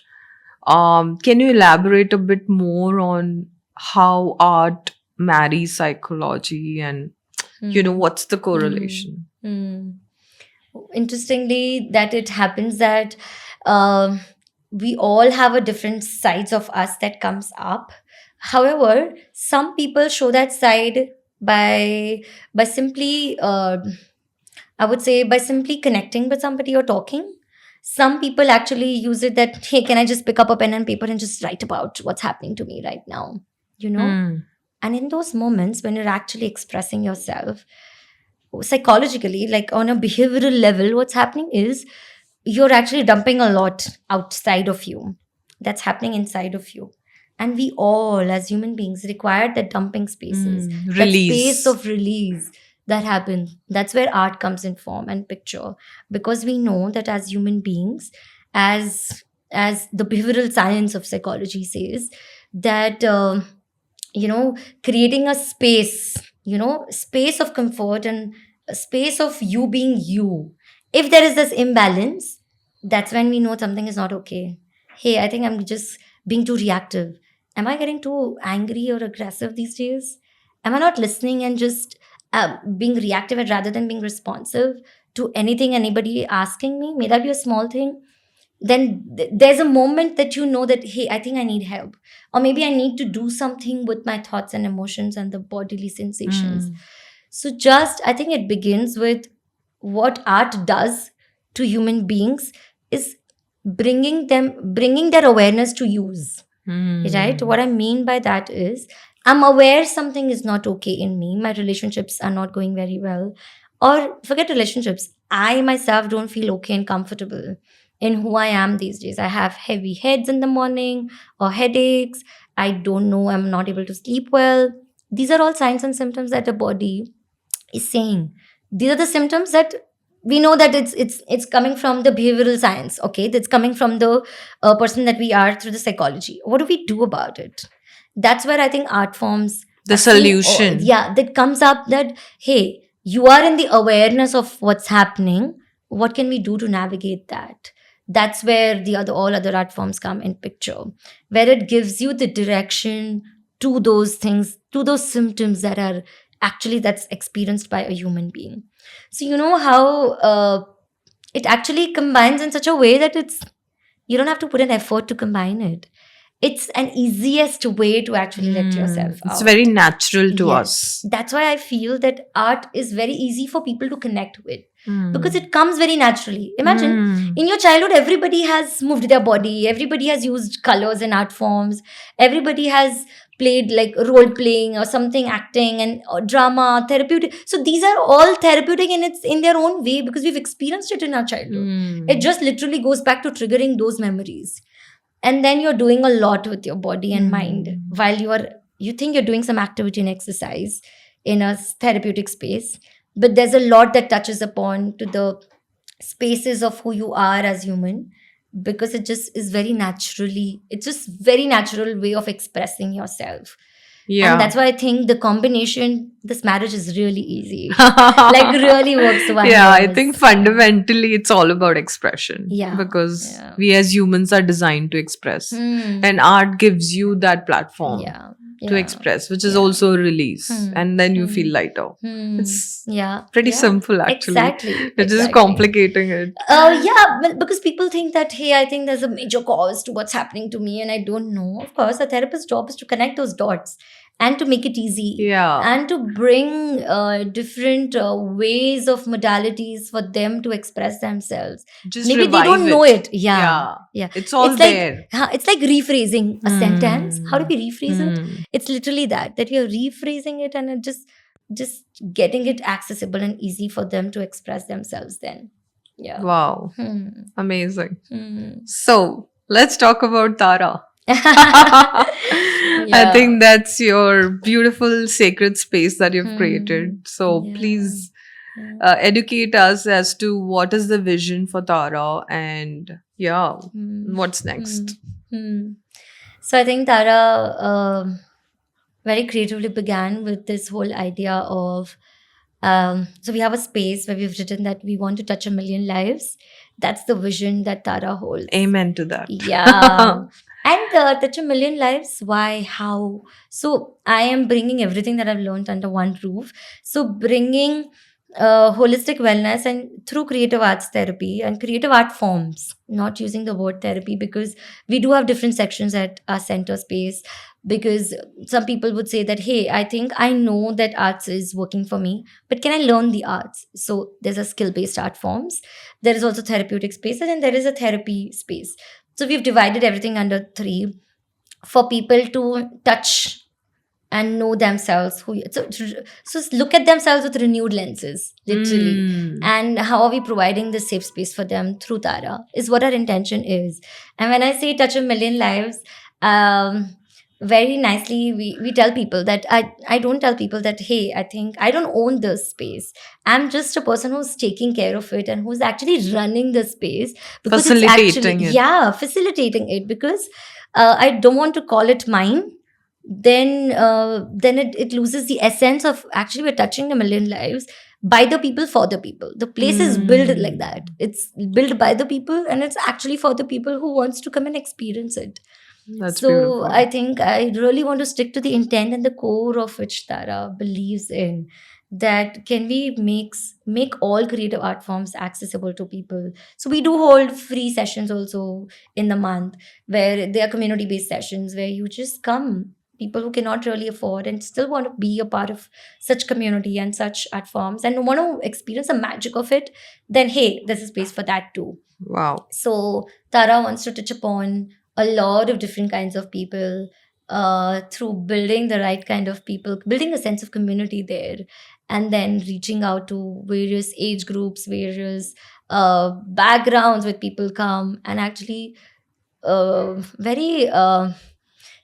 can you elaborate a bit more on how art marries psychology and, what's the correlation? Interestingly, that it happens that we all have a different sides of us that comes up. However, some people show that side by simply I would say by simply connecting with somebody or talking. Some people actually use it that, hey, can I just pick up a pen and paper and just write about what's happening to me right now? Mm. And in those moments when you're actually expressing yourself psychologically, like on a behavioral level, what's happening is you're actually dumping a lot outside of you that's happening inside of you. And we all, as human beings, require that dumping spaces, that Release. space of release that happens. That's where art comes in form and picture, because we know that as human beings, as the behavioral science of psychology says, that creating a space, space of comfort and a space of you being you. If there is this imbalance, that's when we know something is not okay. Hey, I think I'm just being too reactive. Am I getting too angry or aggressive these days? Am I not listening and just being reactive rather than being responsive to anything anybody asking me? May that be a small thing? Then there's a moment that you know that, hey, I think I need help. Or maybe I need to do something with my thoughts and emotions and the bodily sensations. So I think it begins with what art does to human beings is bringing their awareness to use. right? Mm. What I mean by that is I'm aware something is not okay in me. My relationships are not going very well. Or forget relationships. I myself don't feel okay and comfortable in who I am these days. I have heavy heads in the morning or headaches. I don't know. I'm not able to sleep well. These are all signs and symptoms that the body is saying. These are the symptoms that we know that it's coming from the behavioral science. Okay, that's coming from the person that we are through the psychology. What do we do about it? That's where I think art forms, The I've seen, solution. yeah, that comes up that hey, you are in the awareness of what's happening. What can we do to navigate that? That's where the other all other art forms come in picture, where it gives you the direction to those things, to those symptoms that are actually that's experienced by a human being. So you know how it actually combines in such a way that it's you don't have to put an effort to combine it. It's an easiest way to actually let yourself It's out. very natural to Yes, us. that's why I feel that art is very easy for people to connect with because Mm. it comes very naturally. Imagine Mm. in your childhood, everybody has moved their body, everybody has used colors and art forms, everybody has played like role playing or something, acting and or drama, therapeutic. So these are all therapeutic and it's in their own way because we've experienced it in our childhood. It Mm. just literally goes back to triggering those memories, and then you're doing a lot with your body and mind Mm. while you think you're doing some activity and exercise in a therapeutic space, but there's a lot that touches upon to the spaces of who you are as human, because it just is very naturally, it's just very natural way of expressing yourself. And Yeah. that's why I think the combination, this marriage is really easy. Like really works Yeah, I think wonders. fundamentally it's all about expression Yeah. because Yeah. we as humans are designed to express, Hmm. and art gives you that platform Yeah. to Yeah. express, which is Yeah. also a release, Hmm. and then you Hmm. feel lighter. Hmm. It's Yeah. pretty Yeah. simple, actually. Exactly. It's just Exactly. complicating it. Yeah, well, because people think that, hey, I think there's a major cause to what's happening to me, and I don't know. Of course, a therapist's job is to connect those dots and to make it easy Yeah, and to bring different ways of modalities for them to express themselves. just Maybe they revive don't know it. it. Yeah. Yeah, Yeah. it's all It's like, there. it's like rephrasing a sentence. How do Hmm. we rephrase it? Hmm. It's literally that we are rephrasing it, and it just getting it accessible and easy for them to express themselves then. Yeah. Wow, Hmm. amazing. Hmm. So let's talk about Tara. I Yeah. think that's your beautiful sacred space that you've Hmm. created. So Yeah. please Yeah. educate us as to what is the vision for Tara, and yeah, Hmm. what's Hmm. next? Hmm. So I think Tara very creatively began with this whole idea of so we have a space where we've written that we want to touch 1 million lives. That's the vision that Tara holds. Amen to that. Yeah. And touch 1 million lives. Why? How? So I am bringing everything that I've learned under one roof. So bringing holistic wellness and through creative arts therapy and creative art forms, not using the word therapy because we do have different sections at our center space. Because some people would say that, hey, I think I know that arts is working for me, but can I learn the arts? So there's a skill based art forms, there is also therapeutic spaces, and there is a therapy space. So we've divided everything under three for people to touch and know themselves. So look at themselves with renewed lenses, literally. Mm. And how are we providing this safe space for them through Tara is what our intention is. And when I say touch 1 million lives, very nicely we tell people that I don't tell people that, hey, I think I don't own this space. I'm just a person who's taking care of it and who's actually running the space, because it's actually, Facilitating it. yeah, facilitating it, because I don't want to call it mine. Then it loses the essence of actually we're touching 1 million lives by the people for the people. The place is built like that. It's built by the people and it's actually for the people who wants to come and experience it. That's So beautiful. I think I really want to stick to the intent and the core of which Tara believes in. That can we make all creative art forms accessible to people. So we do hold free sessions also in the month, where they are community based sessions where you just come, people who cannot really afford and still want to be a part of such community and such art forms and want to experience the magic of it. Then hey, there's a space for that too. Wow. So Tara wants to touch upon a lot of different kinds of people, through building the right kind of people, building a sense of community there, and then reaching out to various age groups, various backgrounds where people come and actually very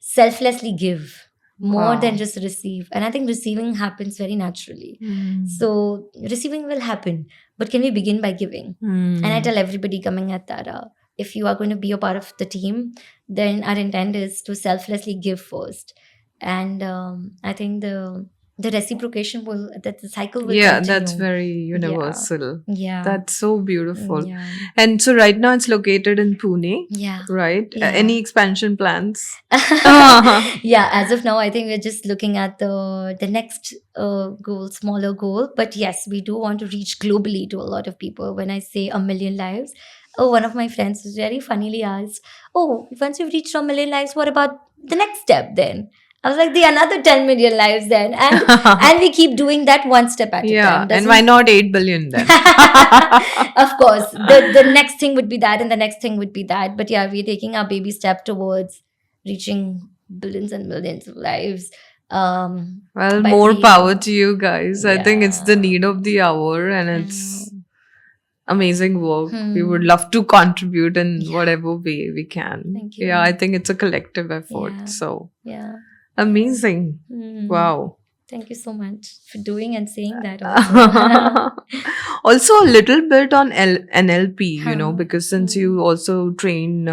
selflessly give more than Wow. just receive. And I think receiving happens very naturally. Mm. So receiving will happen, but can we begin by giving? And I Mm. tell everybody coming at Tara, if you are going to be a part of the team, then our intent is to selflessly give first. And I think the reciprocation will, that the cycle will Yeah, that's continue. very Yeah, universal. yeah, That's so beautiful. yeah, And so right now it's located in Pune, yeah, right? Any yeah. expansion plans? Ah. Yeah, as of now, I think we're just looking at the next goal, smaller goal. But yes, we do want to reach globally to a lot of people. When I say a million lives, oh, one of my friends was very funnily asked, "Oh, once you've reached a million lives, what about the next step then?" I was like, "The another 10 million lives then," and we keep doing that one step at a Yeah, time. and why Doesn't not 8 billion then? of course, the next thing would be that, and the next thing would be that. But yeah, we're taking our baby step towards reaching billions and millions of lives, Well, by more power creating. to you guys. I think it's the Yeah. need of the hour and Mm. it's amazing work. We would Hmm. love to contribute in Yeah. whatever way we can. Thank Yeah, I you. think it's a collective effort. Yeah. So Yeah. amazing. Hmm. Wow. Thank you so much for doing and saying that also. Also, a little bit on NLP, Huh. because since Hmm. you also train,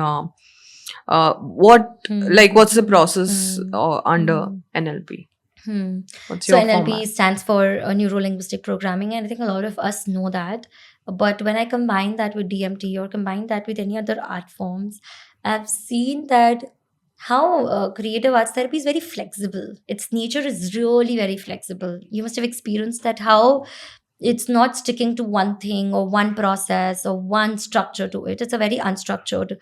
what Hmm. like what's the Hmm. process Hmm. under Hmm. NLP? Hmm. What's So your NLP format? stands for Neuro Linguistic Programming, and I think a lot of us know that. But when I combine that with DMT or combine that with any other art forms, I've seen that how creative arts therapy is very flexible. Its nature is really very flexible. You must have experienced that, how it's not sticking to one thing or one process or one structure to it. It's a very unstructured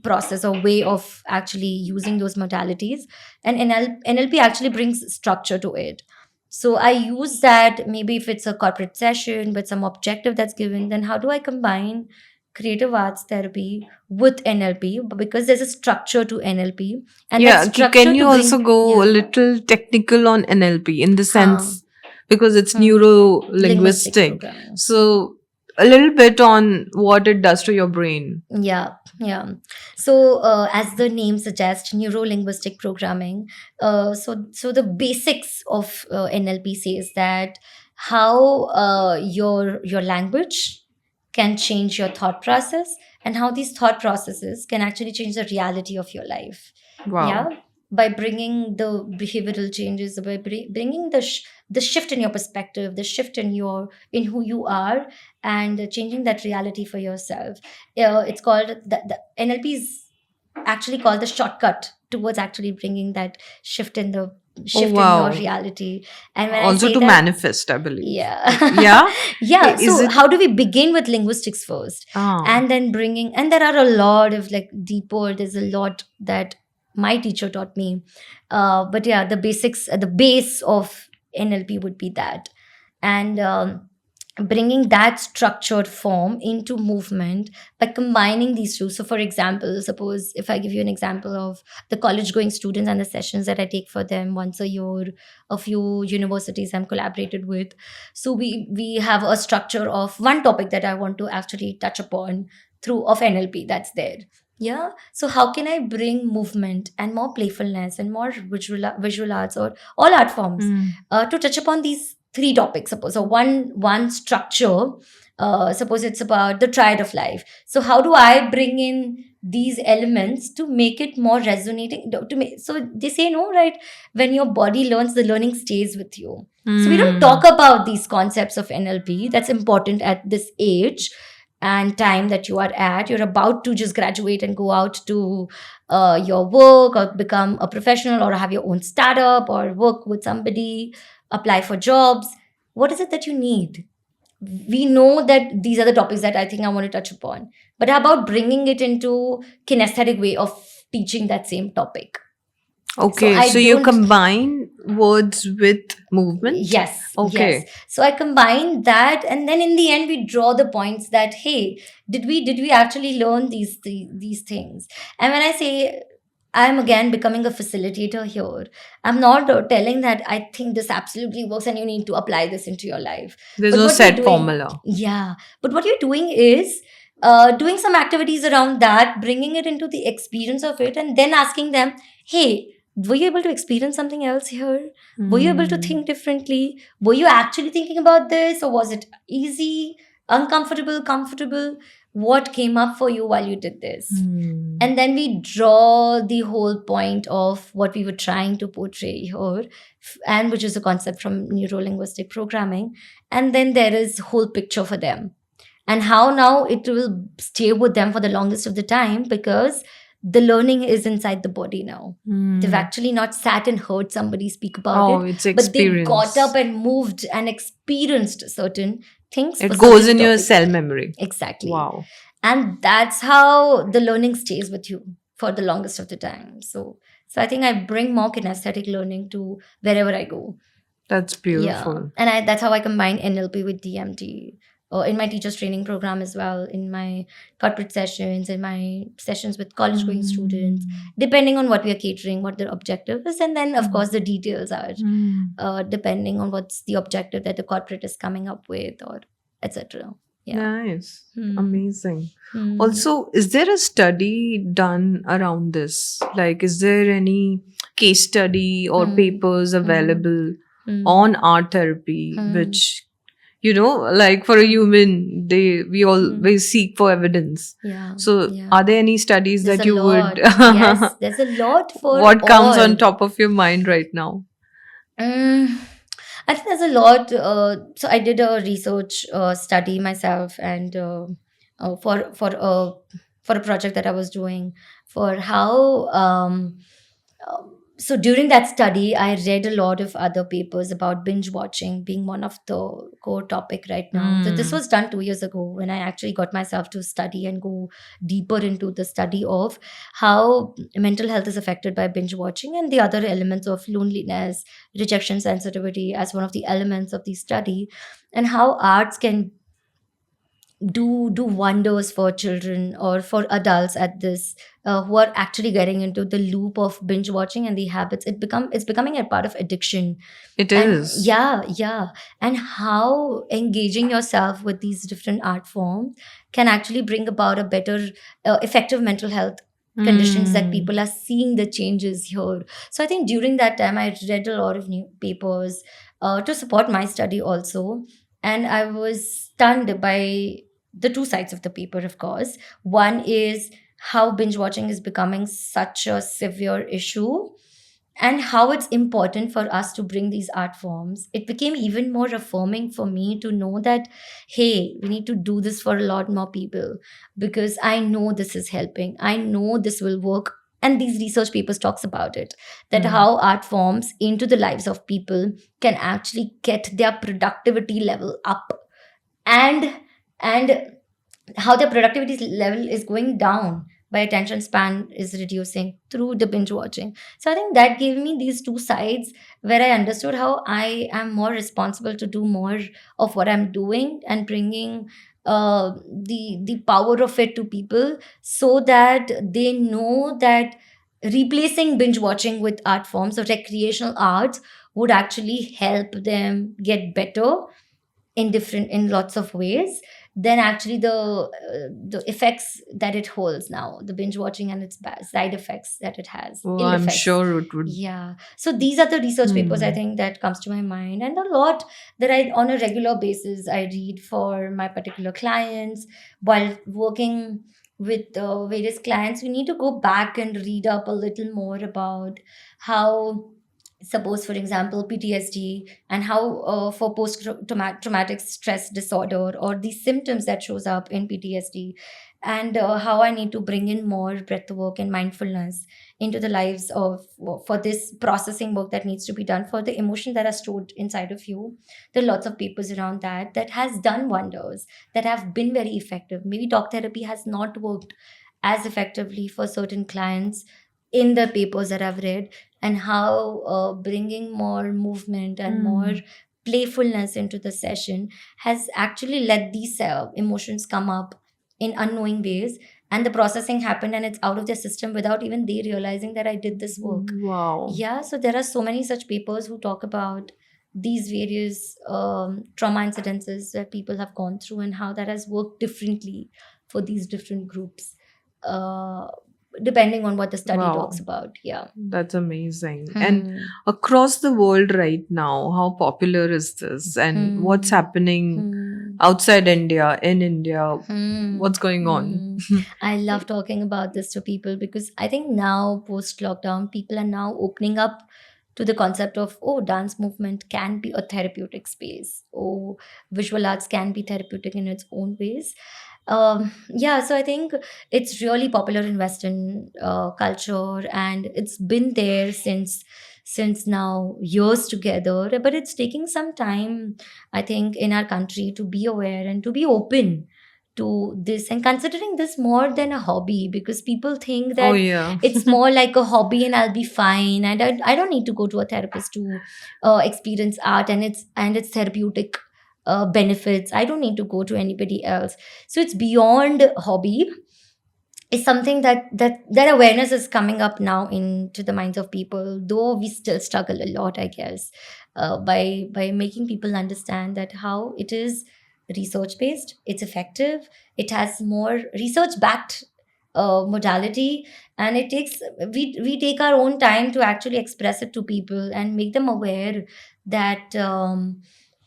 process or way of actually using those modalities. And NLP actually brings structure to it. So I use that, maybe if it's a corporate session with some objective that's given, then how do I combine creative arts therapy with NLP? Because there's a structure to NLP, and that Yeah, structure can to you also bring, go a yeah, little technical on NLP in the huh, sense because it's hmm, neuro linguistic linguistic. programming. So a little bit on what it does to your brain. Yeah, yeah. So, as the name suggests, neuro linguistic programming. So the basics of NLP says that how your language can change your thought process, and how these thought processes can actually change the reality of your life. Yeah, Wow. by bringing the behavioral changes, by bringing the shift in your perspective, the shift in your in who you are, and changing that reality for yourself. It's called the NLP is actually called the shortcut towards actually bringing that shift in the Oh shift in your wow. reality. And when I Also say to that, manifest, I believe. yeah. Yeah. Yeah, Is so it? how do we begin with linguistics first, Ah. and then bringing, and there are a lot of like deeper, there's a lot that my teacher taught me, but yeah, the basics, the base of NLP would be that. And bringing that structured form into movement by combining these two. So for example, suppose if I give you an example of the college going students and the sessions that I take for them once a year, a few universities I'm collaborated with. So we have a structure of one topic that I want to actually touch upon through of NLP that's there. Yeah, so how can I bring movement and more playfulness and more visual arts or all art forms Hmm. to touch upon these three topics? Suppose so one structure, suppose it's about the triad of life. So how do I bring in these elements to make it more resonating, to make, so they say, no, right, when your body learns, the learning stays with you. So we don't Hmm. talk about these concepts of NLP. That's important at this age and time that you are at. You're about to just graduate and go out to your work, or become a professional, or have your own startup, or work with somebody, apply for jobs. What is it that you need? We know that these are the topics that I think I want to touch upon. But how about bringing it into kinesthetic way of teaching that same topic? So Okay, I so you don't. combine words with movement? Yes, yes. Okay. So I combine that, and then in the end, we draw the points that, hey, did we actually learn these things? And when I say I'm again becoming a facilitator here, I'm not telling that I think this absolutely works and you need to apply this into your life. There's But no what we're set doing, formula. yeah. But what you're doing is doing some activities around that, bringing it into the experience of it, and then asking them, hey, were you able to experience something else here? Were you able to Hmm. think differently? Were you actually thinking about this, or was it easy, uncomfortable, comfortable? What came up for you while you did this? Hmm. And then we draw the whole point of what we were trying to portray here, and which is a concept from neuro-linguistic programming. And then there is whole picture for them, and how now it will stay with them for the longest of the time, because the learning is inside the body now. They've Hmm. actually not sat and heard somebody speak about Oh, it, it's but they got up experience. and moved and experienced certain things for It goes certain in your topics. cell memory. Exactly. Wow. And that's how the learning stays with you for the longest of the time. So I think I bring more kinesthetic learning to wherever I go. That's Yeah, beautiful. and that's how I combine NLP with DMT. In my teachers training program as well, in my corporate sessions, in my sessions with college going students, Hmm. depending on what we are catering, what their objective is, and then of Hmm. course the details are Hmm. depending on what's the objective that the corporate is coming up with, or etc. Yeah. Nice. Hmm. Amazing. Hmm. Also, is there a study done around this? Like, is there any case study or Hmm. papers Hmm. available Hmm. on art therapy, Hmm. which, like for a Hmm. human, we Hmm. always seek for evidence. Yeah. So, Yeah. are there any studies There's that a you would, lot. Yes, there's a lot for what comes on all. top of your mind right now? Mm, I think there's a lot. So I did a research study myself, and for a project that I was doing for how. So during that study, I read a lot of other papers about binge watching being one of the core topic right now. This Hmm. was done 2 years ago when I actually got myself to study and go deeper into the study of how mental health is affected by binge watching, and the other elements of loneliness, rejection sensitivity as one of the elements of the study, and how arts can do wonders for children or for adults at this, who are actually getting into the loop of binge watching and the habits. It's becoming a part of addiction. It And is. yeah, yeah. And how engaging yourself with these different art forms can actually bring about a better, effective mental health conditions, that Hmm. people are seeing the changes here. So I think during that time I read a lot of new papers to support my study also, and I was stunned by the two sides of the paper, of course. One is how binge watching is becoming such a severe issue, and how it's important for us to bring these art forms. It became even more affirming for me to know that, hey, we need to do this for a lot more people, because I know this is helping. I know this will work. And these research papers talks about it, that Hmm. how art forms into the lives of people can actually get their productivity level up, and and how their productivity level is going down by attention span is reducing through the binge watching. So I think that gave me these two sides, where I understood how I am more responsible to do more of what I'm doing, and bringing the power of it to people, so that they know that replacing binge watching with art forms or recreational arts would actually help them get better in lots of ways, then actually the effects that it holds now, the binge watching and its side effects that it has, Oh, ill I'm effects. sure it would. Yeah, so these are the research papers I Hmm. think that comes to my mind, and a lot that I on a regular basis I read for my particular clients. While working with various clients, we need to go back and read up a little more about how, suppose for example, PTSD, and how for post traumatic stress disorder, or the symptoms that shows up in PTSD, and how I need to bring in more breath work and mindfulness into the lives of, for this processing work that needs to be done for the emotion that are stored inside of you. There are lots of papers around that has done wonders, that have been very effective. Maybe talk therapy has not worked as effectively for certain clients, in the papers that I've read, and how bringing more movement and more playfulness into the session has actually let these emotions come up in unknowing ways, and the processing happened and it's out of their system without even they realizing that I did this work. Wow. Yeah, so there are so many such papers who talk about these various trauma incidences that people have gone through and how that has worked differently for these different groups, uh, depending on what the study talks Wow. about. Yeah. That's amazing. And Hmm. across the world right now, how popular is this? And what's Hmm. happening Hmm. outside India, in India? Hmm. What's going on? I love talking about this to people because I think now, post lockdown, people are now opening up to the concept of, oh, dance movement can be a therapeutic space. Oh, visual arts can be therapeutic in its own ways. Yeah, so I think it's really popular in Western culture, and it's been there since now years together. But it's taking some time, I think, in our country to be aware and to be open to this and considering this more than a hobby, because people think Oh, that yeah. it's more like a hobby and I'll be fine, and I don't need to go to a therapist to experience art and its therapeutic benefits. I don't need to go to anybody else. So it's beyond hobby. It's something that awareness is coming up now into the minds of people, though we still struggle a lot, I guess, by making people understand that how it is research based, it's effective, it has more research backed modality, and it takes we take our own time to actually express it to people and make them aware that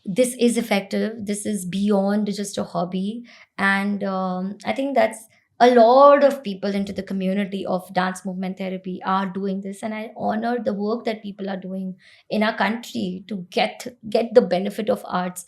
this is effective, this is beyond just a hobby. And I think that's a lot of people into the community of dance movement therapy are doing this, and I honor the work that people are doing in our country to get the benefit of arts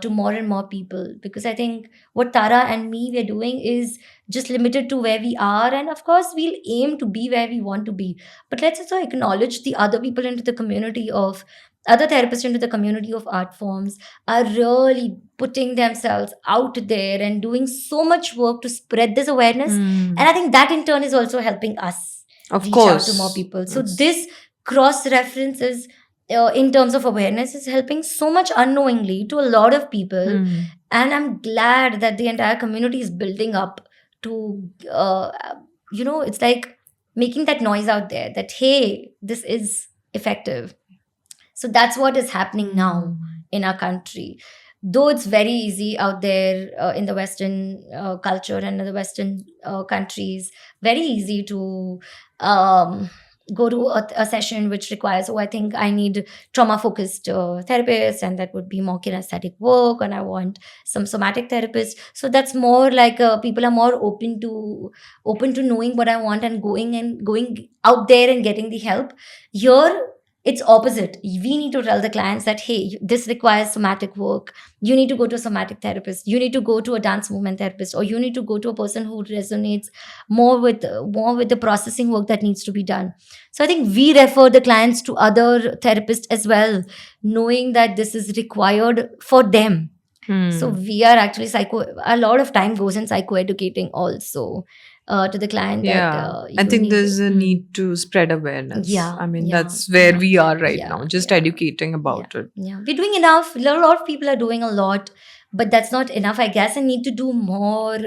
to more and more people, because I think what Tara and me we're doing is just limited to where we are, and of course we'll aim to be where we want to be, but let's also acknowledge the other people into the community of other therapists into the community of art forms are really putting themselves out there and doing so much work to spread this awareness. And I think that in turn is also helping us Of reach out to more course. people. So It's, this cross reference is, in terms of awareness, is helping so much unknowingly to a lot of people. And I'm glad that the entire community is building up to, it's like making that noise out there that, hey, this is effective. So that's what is happening now in our country. Though it's very easy out there in the Western culture and in the Western countries, very easy to go to a session which requires, oh, I think I need trauma focused therapist, and that would be more kinesthetic work, and I want some somatic therapist. So that's more like people are more open to knowing what I want and going out there and getting the help. Here it's opposite. We need to tell the clients that, hey, this requires somatic work, you need to go to a somatic therapist, you need to go to a dance movement therapist, or you need to go to a person who resonates more with the processing work that needs to be done. So I think we refer the clients to other therapists as well, knowing that this is required for them. So we are actually a lot of time goes in psychoeducating also to the client that yeah. I you think need. there's a need to spread awareness. Yeah, I mean, yeah, that's where yeah, we are right yeah, now, just yeah, educating yeah, about it. yeah. We're doing enough. A lot of people are doing a lot, but that's not enough, I guess. I need to do more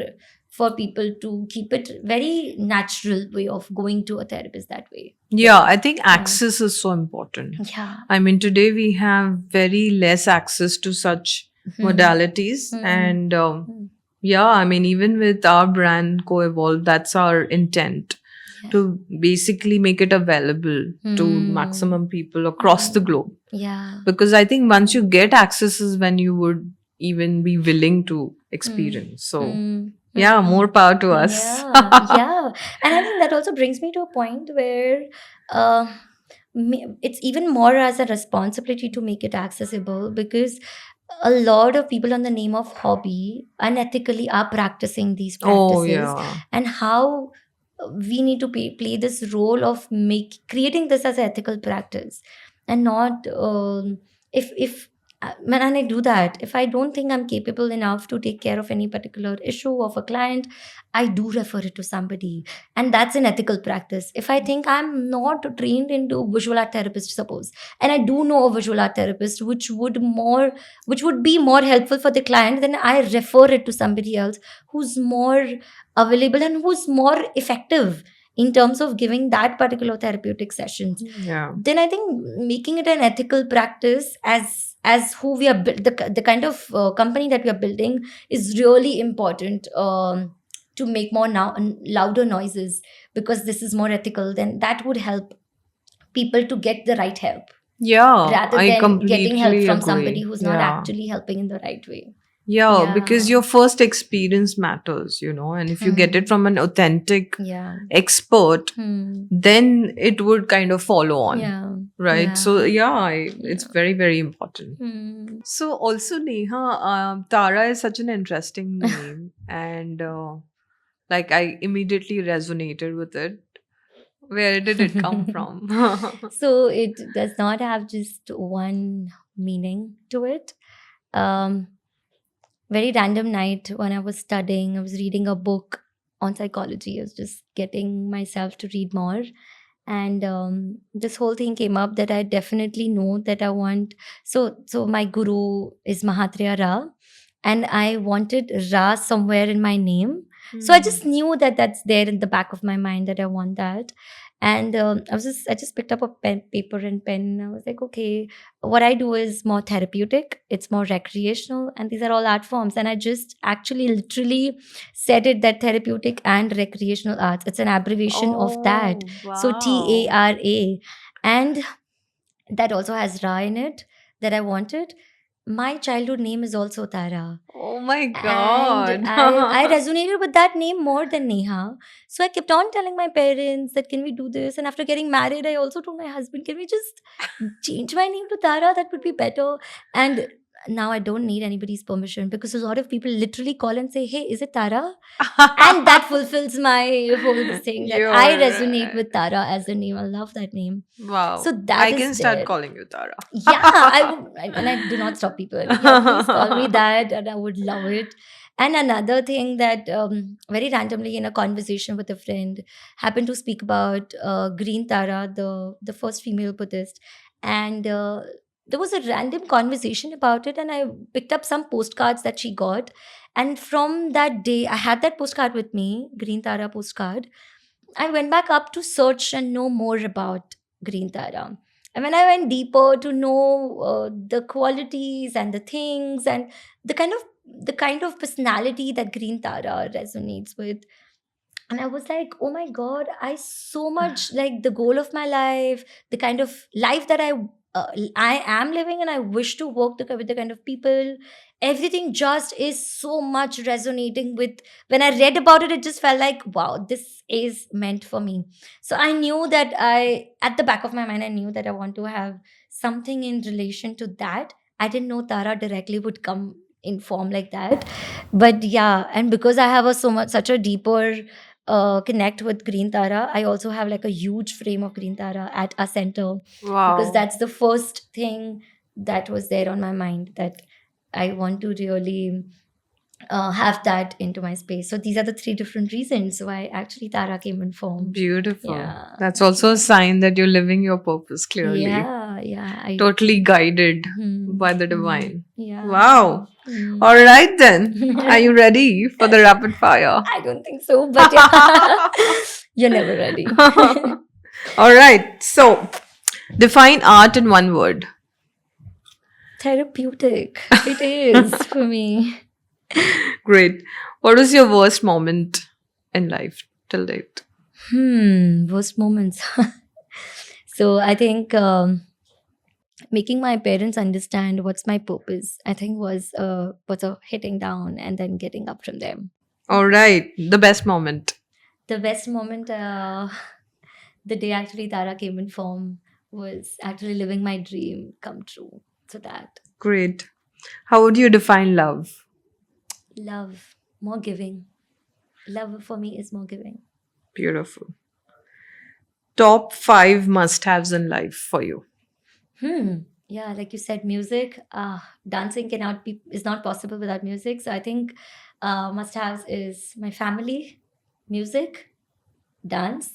for people to keep it very natural way of going to a therapist that way. Yeah, I think Yeah, access is so important. yeah. I mean, today we have very less access to such Hmm. modalities. Hmm. And Hmm. yeah, I mean, even with our brand Co-Evolve, that's our intent Yeah. to basically make it available to Hmm. maximum people across the Hmm. globe. Yeah. Because I think once you get access is when you would even be willing to Hmm. experience. So, Hmm. yeah, Hmm. more power to us. Yeah, yeah. And I think that also brings me to a point where uh, it's even more as a responsibility to make it accessible, because a lot of people on the name of hobby unethically are practicing these Oh, practices, yeah. and how we need to play this role of creating this as an ethical practice, and not if And I do that. If I don't think I'm capable enough to take care of any particular issue of a client, I do refer it to somebody. And that's an ethical practice. If I think I'm not trained into visual art therapist, suppose, and I do know a visual art therapist which would be more helpful for the client, then I refer it to somebody else who's more available and who's more effective in terms of giving that particular therapeutic sessions. Yeah. Then I think making it an ethical practice as who we are the kind of company that we are building is really important, to make more now louder noises, because this is more ethical. Then that would help people to get the right help Yeah, rather I than getting help completely from somebody agree. who's not Yeah. actually helping in the right way. Yeah, because Yeah. your first experience matters, and if you get it from an authentic Yeah. expert, Hmm. then it would kind of follow on, Yeah. right? So, Yeah. it's Yeah. very, very important. Hmm. So, also, Neha, Tara is such an interesting name, and like I immediately resonated with it. Where did it come from? So it does not have just one meaning to it. Um, Very random night when I was studying, I was reading a book on psychology. I was just getting myself to read more. And this whole thing came up that I definitely know that I want. So my guru is Mahatria Ra, and I wanted Ra somewhere in my name. So I just knew that that's there in the back of my mind that I want that. And I just picked up a paper and pen. And I was like, okay, what I do is more therapeutic, it's more recreational, and these are all art forms. And I just actually literally said it that therapeutic and recreational arts, it's an abbreviation of that. Oh, So wow. TARA. And that also has Ra in it that I wanted. My childhood name is also Tara. Oh my And God. I resonated with that name more than Neha. So I kept on telling my parents that can we do this? And after getting married, I also told my husband, can we just change my name to Tara? That would be better. And now I don't need anybody's permission, because a lot of people literally call and say, hey, is it Tara? And that fulfills my whole thing that I You're resonate with Tara as a name. I love that name. wow. So that I is can start there. calling you Tara. Yeah, and I do not stop people. Like, yeah, please call me that, and I would love it. And another thing that very randomly in a conversation with a friend happened to speak about Green Tara, the first female Buddhist, and there was a random conversation about it, and I picked up some postcards that she got, and from that day, I had that postcard with me, Green Tara postcard. I went back up to search and know more about Green Tara. And when I went deeper to know the qualities and the things and the kind of personality that Green Tara resonates with, and I was like, oh my god, I so much like the goal of my life, the kind of life that I am living, and I wish to work with the kind of people. Everything just is so much resonating with. When I read about it, it just felt like, wow, this is meant for me. So I knew that at the back of my mind, I knew that I want to have something in relation to that. I didn't know Tara directly would come in form like that, but yeah, and because I have such a deeper connect with Green Tara, I also have like a huge frame of Green Tara at our center, because Wow. that's the first thing that was there on my mind, that I want to really have that into my space. So these are the three different reasons why actually Tara came in form. Beautiful. Yeah. That's also a sign that you're living your purpose clearly. Yeah. Totally guided by the Hmm. divine. Yeah. Wow. Hmm. All right then. Are you ready for the rapid fire? I don't think so, but yeah. You're never ready. All right. So, define art in one word. Therapeutic. It is for me. Great. What was your worst moment in life till date? Worst moments. So I think making my parents understand what's my purpose, I think was a hitting down and then getting up from them. All right. The best moment. The best moment, the day actually Tara came in form, was actually living my dream come true. So that Great. How would you define love? love, more giving. Love for me is more giving. Beautiful. Top 5 must haves in life for you. Hmm. Yeah, like you said, music, dancing cannot be is not possible without music. So I think must haves is my family, music, dance.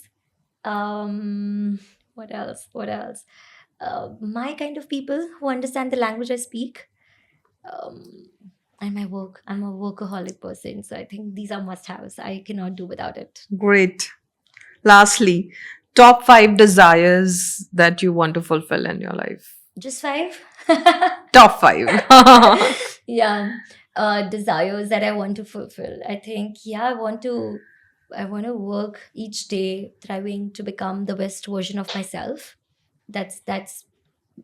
Um, what else? What else? My kind of people who understand the language I speak. Um, and my work. I'm a workaholic person, so I think these are must haves. I cannot do without it. Great. Lastly, top five desires that you want to fulfill in your life. Just five. Top five. Yeah, desires that I want to fulfill. I think, yeah, I want to work each day thriving to become the best version of myself. That's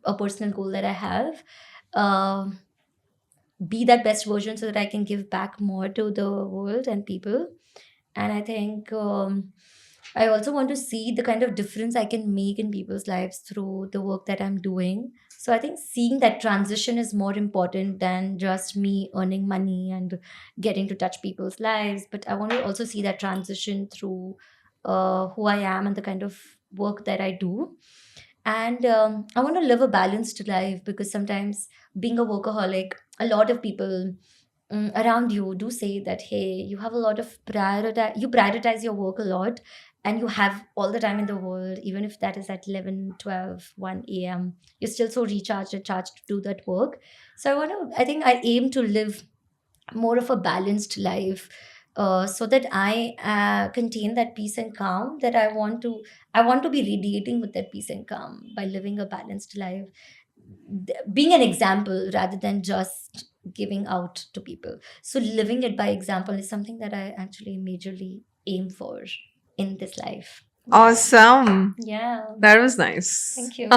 a personal goal that I have. Um, be that best version so that I can give back more to the world and people. And I think I also want to see the kind of difference I can make in people's lives through the work that I'm doing. So I think seeing that transition is more important than just me earning money and getting to touch people's lives. But I want to also see that transition through who I am and the kind of work that I do. And I want to live a balanced life because sometimes being a workaholic, a lot of people around you do say that, hey, you have a lot of you prioritize your work a lot, and you have all the time in the world, even if that is at 11, 12, 1 a.m. You're still so recharged and charged to do that work. So I think I aim to live more of a balanced life, so that I contain that peace and calm that I want to be radiating with that peace and calm by living a balanced life, being an example rather than just giving out to people. So living it by example is something that I actually majorly aim for in this life. Yeah. Awesome. Yeah. That was nice. Thank you.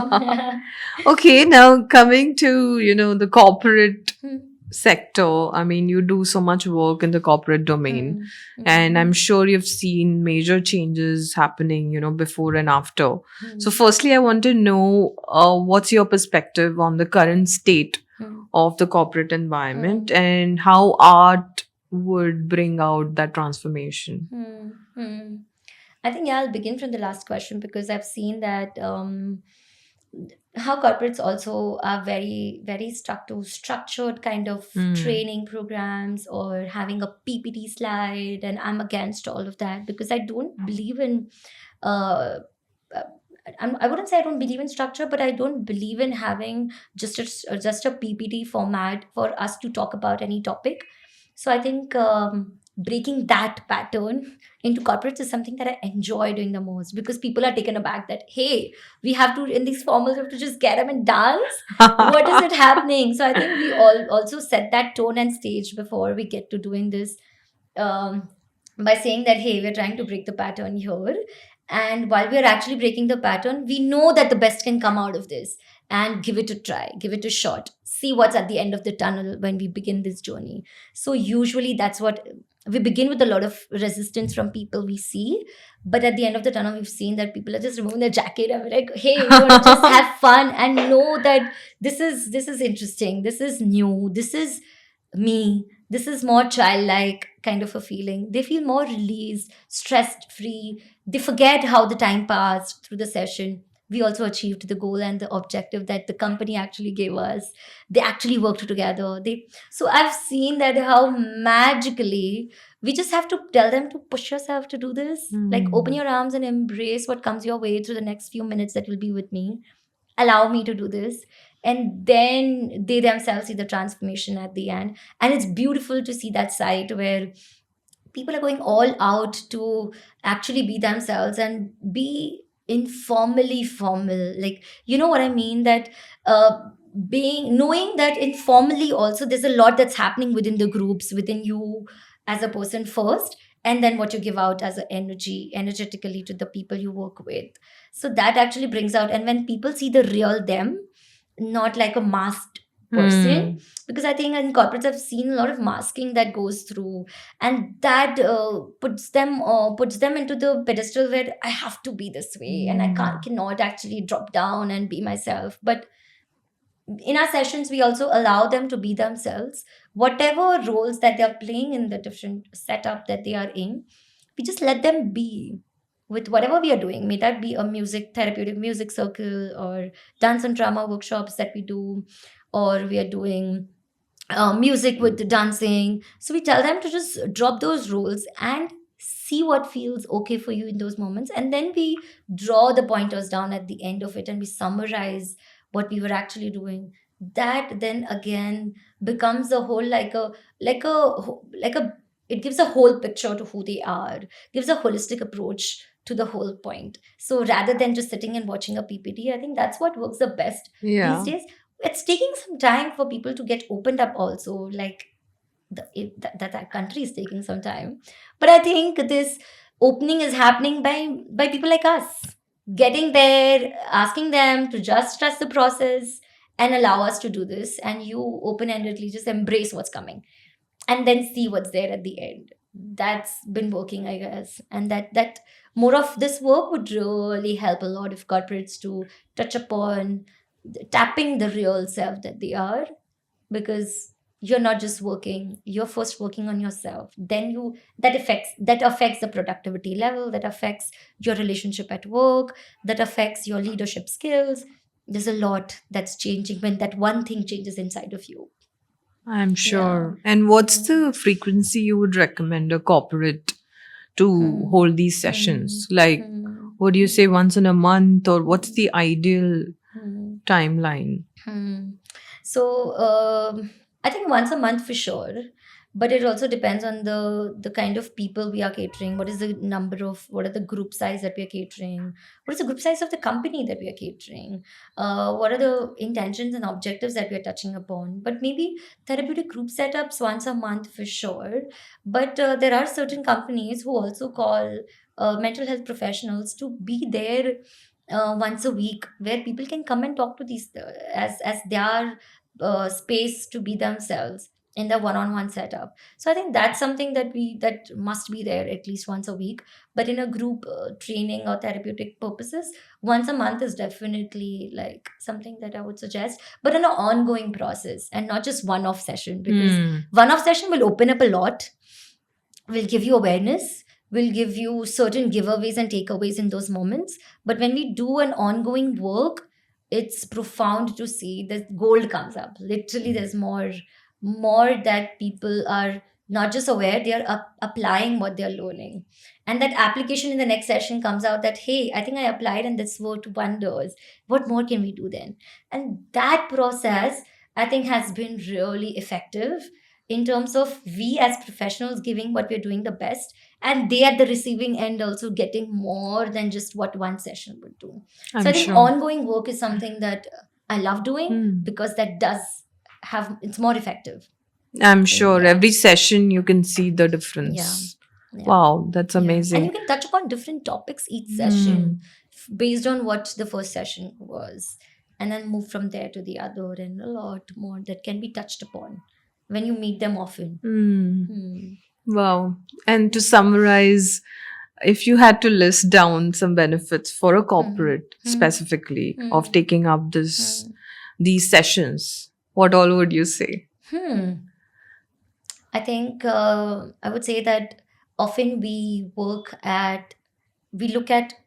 Okay, now coming to, the corporate Hmm, sector. I mean, you do so much work in the corporate domain, and I'm hmm, sure you've seen major changes happening, before and after. So, hmm, firstly, I want to know what's your perspective on the current state hmm, of the corporate environment hmm, and how art would bring out that transformation. hmm, hmm. I think, yeah, I'll begin from the last question because I've seen that how corporates also are very, very stuck to structured kind of Hmm. training programs or having a PPT slide. And I'm against all of that because I don't believe in, uh, uh, I wouldn't say I don't believe in structure, but I don't believe in having just a PPT format for us to talk about any topic. So I think breaking that pattern into corporates is something that I enjoy doing the most because people are taken aback that, hey, we have to, in these formals, we have to just get them and dance. What is it happening? So I think we all also set that tone and stage before we get to doing this, um, by saying that, hey, we're trying to break the pattern here. And while we're actually breaking the pattern, we know that the best can come out of this, and give it a try, give it a shot, see what's at the end of the tunnel when we begin this journey. So usually that's what we begin with, a lot of resistance from people we see, but at the end of the tunnel we've seen that people are just removing their jacket and we're like, hey, we want to just have fun and know that this is interesting, this is new, this is me, this is more childlike kind of a feeling. They feel more released, stress free, they forget how the time passed through the session. We also achieved the goal and the objective that the company actually gave us. They actually worked together. So I've seen that how magically we just have to tell them to push yourself to do this, like open Hmm. your arms and embrace what comes your way through the next few minutes that will be with me, allow me to do this. And then they themselves see the transformation at the end. And it's beautiful to see that side where people are going all out to actually be themselves and be informally formal, like, you know what I mean, that uh being knowing that informally also there's a lot that's happening within the groups, within you as a person first, and then what you give out as a energetically to the people you work with. So that actually brings out, and when people see the real them, not like a masked person, Hmm. because I think in corporates I've seen a lot of masking that goes through, and that puts them into the pedestal where I have to be this way and I Hmm. cannot actually drop down and be myself. But in our sessions we also allow them to be themselves, whatever roles that they're playing in the different setup that they are in, we just let them be. with whatever we are doing, may that be a music therapeutic music circle or dance and drama workshops that we do, or we are doing music with the dancing. So we tell them to just drop those roles and see what feels okay for you in those moments. And then we draw the pointers down at the end of it and we summarize what we were actually doing. That then again becomes a whole like a it gives a whole picture to who they are, gives a holistic approach to the whole point. So rather than just sitting and watching a PPT, I think that's what works the best these Yeah. days. It's taking some time for people to get opened up also, like that country is taking some time, but I think this opening is happening by people like us getting there, asking them to just trust the process and allow us to do this, and you open-endedly just embrace what's coming and then see what's there at the end. That's been working, I guess, and that more of this work would really help a lot of corporates to touch upon tapping the real self that they are, because you're not just working, you're first working on yourself, then you that affects the productivity level, that affects your relationship at work, that affects your leadership skills. There's a lot that's changing when that one thing changes inside of you. I'm Yeah. sure. And what's Mm. the frequency you would recommend a corporate to Hmm. hold these Hmm. sessions? Like, Hmm. what do you say, once in a month, or what's the ideal Hmm. timeline? Hmm. So I think once a month for sure, but it also depends on the kind of people we are catering. What is the number of what are the group size that we are catering? What is the group size of the company that we are catering? What are the intentions and objectives that we are touching upon? But maybe therapeutic group setups once a month for sure. But there are certain companies who also call mental health professionals to be there once a week, where people can come and talk to these as their space to be themselves in the one-on-one setup. So I think that's something that must be there at least once a week. But in a group training or therapeutic purposes, once a month is definitely like something that I would suggest, but in an ongoing process and not just one-off session, because Hmm. one-off session will open up a lot, will give you awareness, will give you certain giveaways and takeaways in those moments. But when we do an ongoing work, it's profound to see that gold comes up. Literally, there's more that people are not just aware, they are applying what they're learning. And that application in the next session comes out that, hey, I think I applied and this worked wonders. What more can we do then? And that process, I think, has been really effective in terms of we as professionals giving what we're doing the best, and they at the receiving end also getting more than just what one session would do. So I'm I think sure. ongoing work is something that I love doing, Hmm. because that does have it's more effective I'm in sure that. every session you can see the Yeah. difference. Yeah. Wow, that's Yeah, and you amazing. can touch upon different topics each Hmm. session based on what the first session was, and then move from there to the other, and a lot more that can be touched upon when you meet them often. Hmm. Hmm. Wow. And to summarize, if you had to list down some benefits for a Hmm. corporate Hmm. specifically of Hmm. taking up Hmm. these sessions, what all would you say? Hmm. I think I would say that often we look at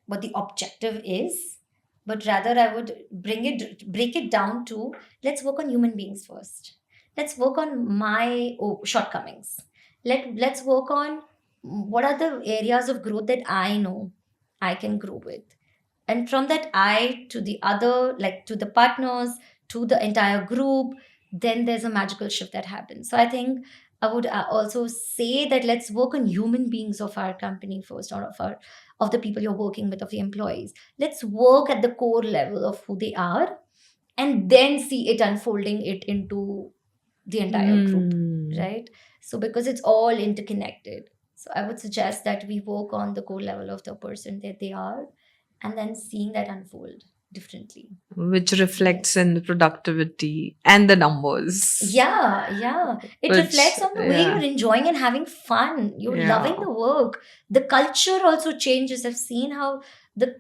what the objective is, but rather I would break it down to, let's work on human beings first. Let's work on my shortcomings. Let's work on what are the areas of growth that I know I can grow with, and from that I to the other, like to the partners, to the entire group, then there's a magical shift that happens. So I think I would also say that let's work on human beings of our company first, or of the people you're working with, of the employees. Let's work at the core level of who they are, and then see it unfolding it into the entire group, Hmm. right? So because it's all interconnected, so I would suggest that we work on the core level of the person that they are, and then seeing that unfold differently. Which reflects Yes. in the productivity and the numbers. Yeah, yeah. It Which, reflects on the way you're yeah, enjoying and having fun. You're loving yeah. the work. The culture also changes. I've seen how the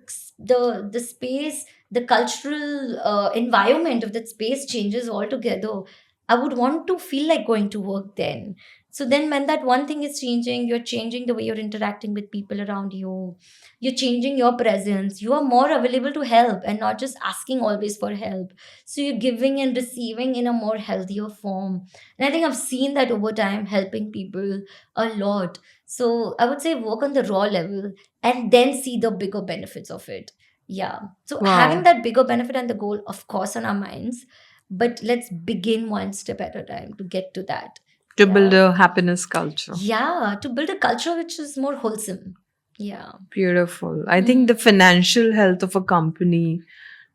space, the cultural environment of that space changes altogether. I would want to feel like going to work then. So then when that one thing is changing, you're changing the way you're interacting with people around you. You're changing your presence. You are more available to help and not just asking always for help. So you're giving and receiving in a more healthier form. And I think I've seen that over time, helping people a lot. So I would say work on the raw level and then see the bigger benefits of it. Yeah. So having Wow. that bigger benefit and the goal, of course, on our minds, but let's begin one step at a time to get to that. To build Yeah. a happiness culture. Yeah, to build a culture which is more wholesome. Yeah. Beautiful. I think the Mm. financial health of a company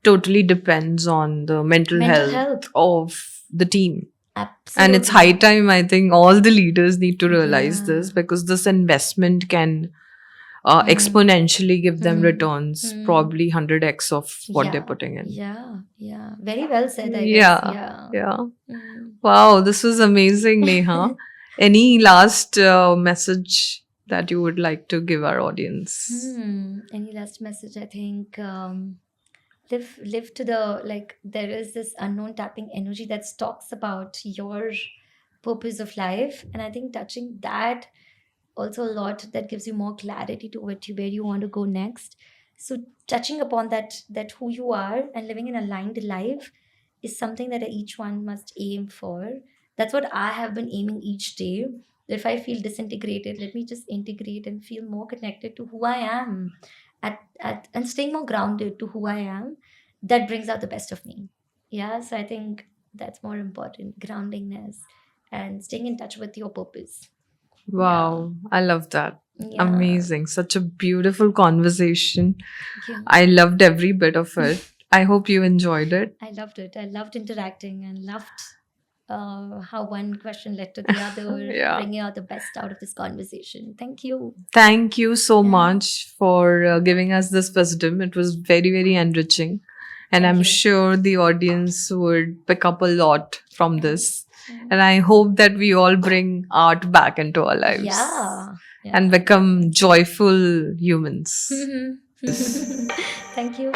totally depends on the mental Mental health health. of the team. And it's high Absolutely. time, I think, all the leaders need to realize Yeah. this, because this investment can Mm. exponentially give them Mm. returns, Mm. probably 100x of what they're Yeah. putting in. Yeah. Yeah. Very well said, I guess. Yeah, Yeah. yeah. Mm. Wow, this was amazing, Neha. Any last message that you would like to give our audience? Any last message? I think live to the, like, there is this unknown tapping energy that talks about your purpose of life, and I think touching that also a lot, that gives you more clarity to where you want to go next. So touching upon that who you are and living an aligned life is something that each one must aim for. That's what I have been aiming each day. If I feel disintegrated, let me just integrate and feel more connected to who I am, at and staying more grounded to who I am. That brings out the best of me. Yeah, so I think that's more important, groundingness and staying in touch with your purpose. Yeah. Wow, I love that. Yeah. Amazing. Such a beautiful conversation. Thank you. I loved every bit of it. I hope you enjoyed it. I loved it. I loved interacting and loved how one question led to the other, Yeah. bringing out the best out of this conversation. Thank you. Thank you so Yeah. much for giving us this wisdom. It was very, very enriching. And Thank I'm you. sure the audience would pick up a lot from this. Mm. And I hope that we all bring art back into our lives Yeah. and Yeah. become joyful humans. Thank you.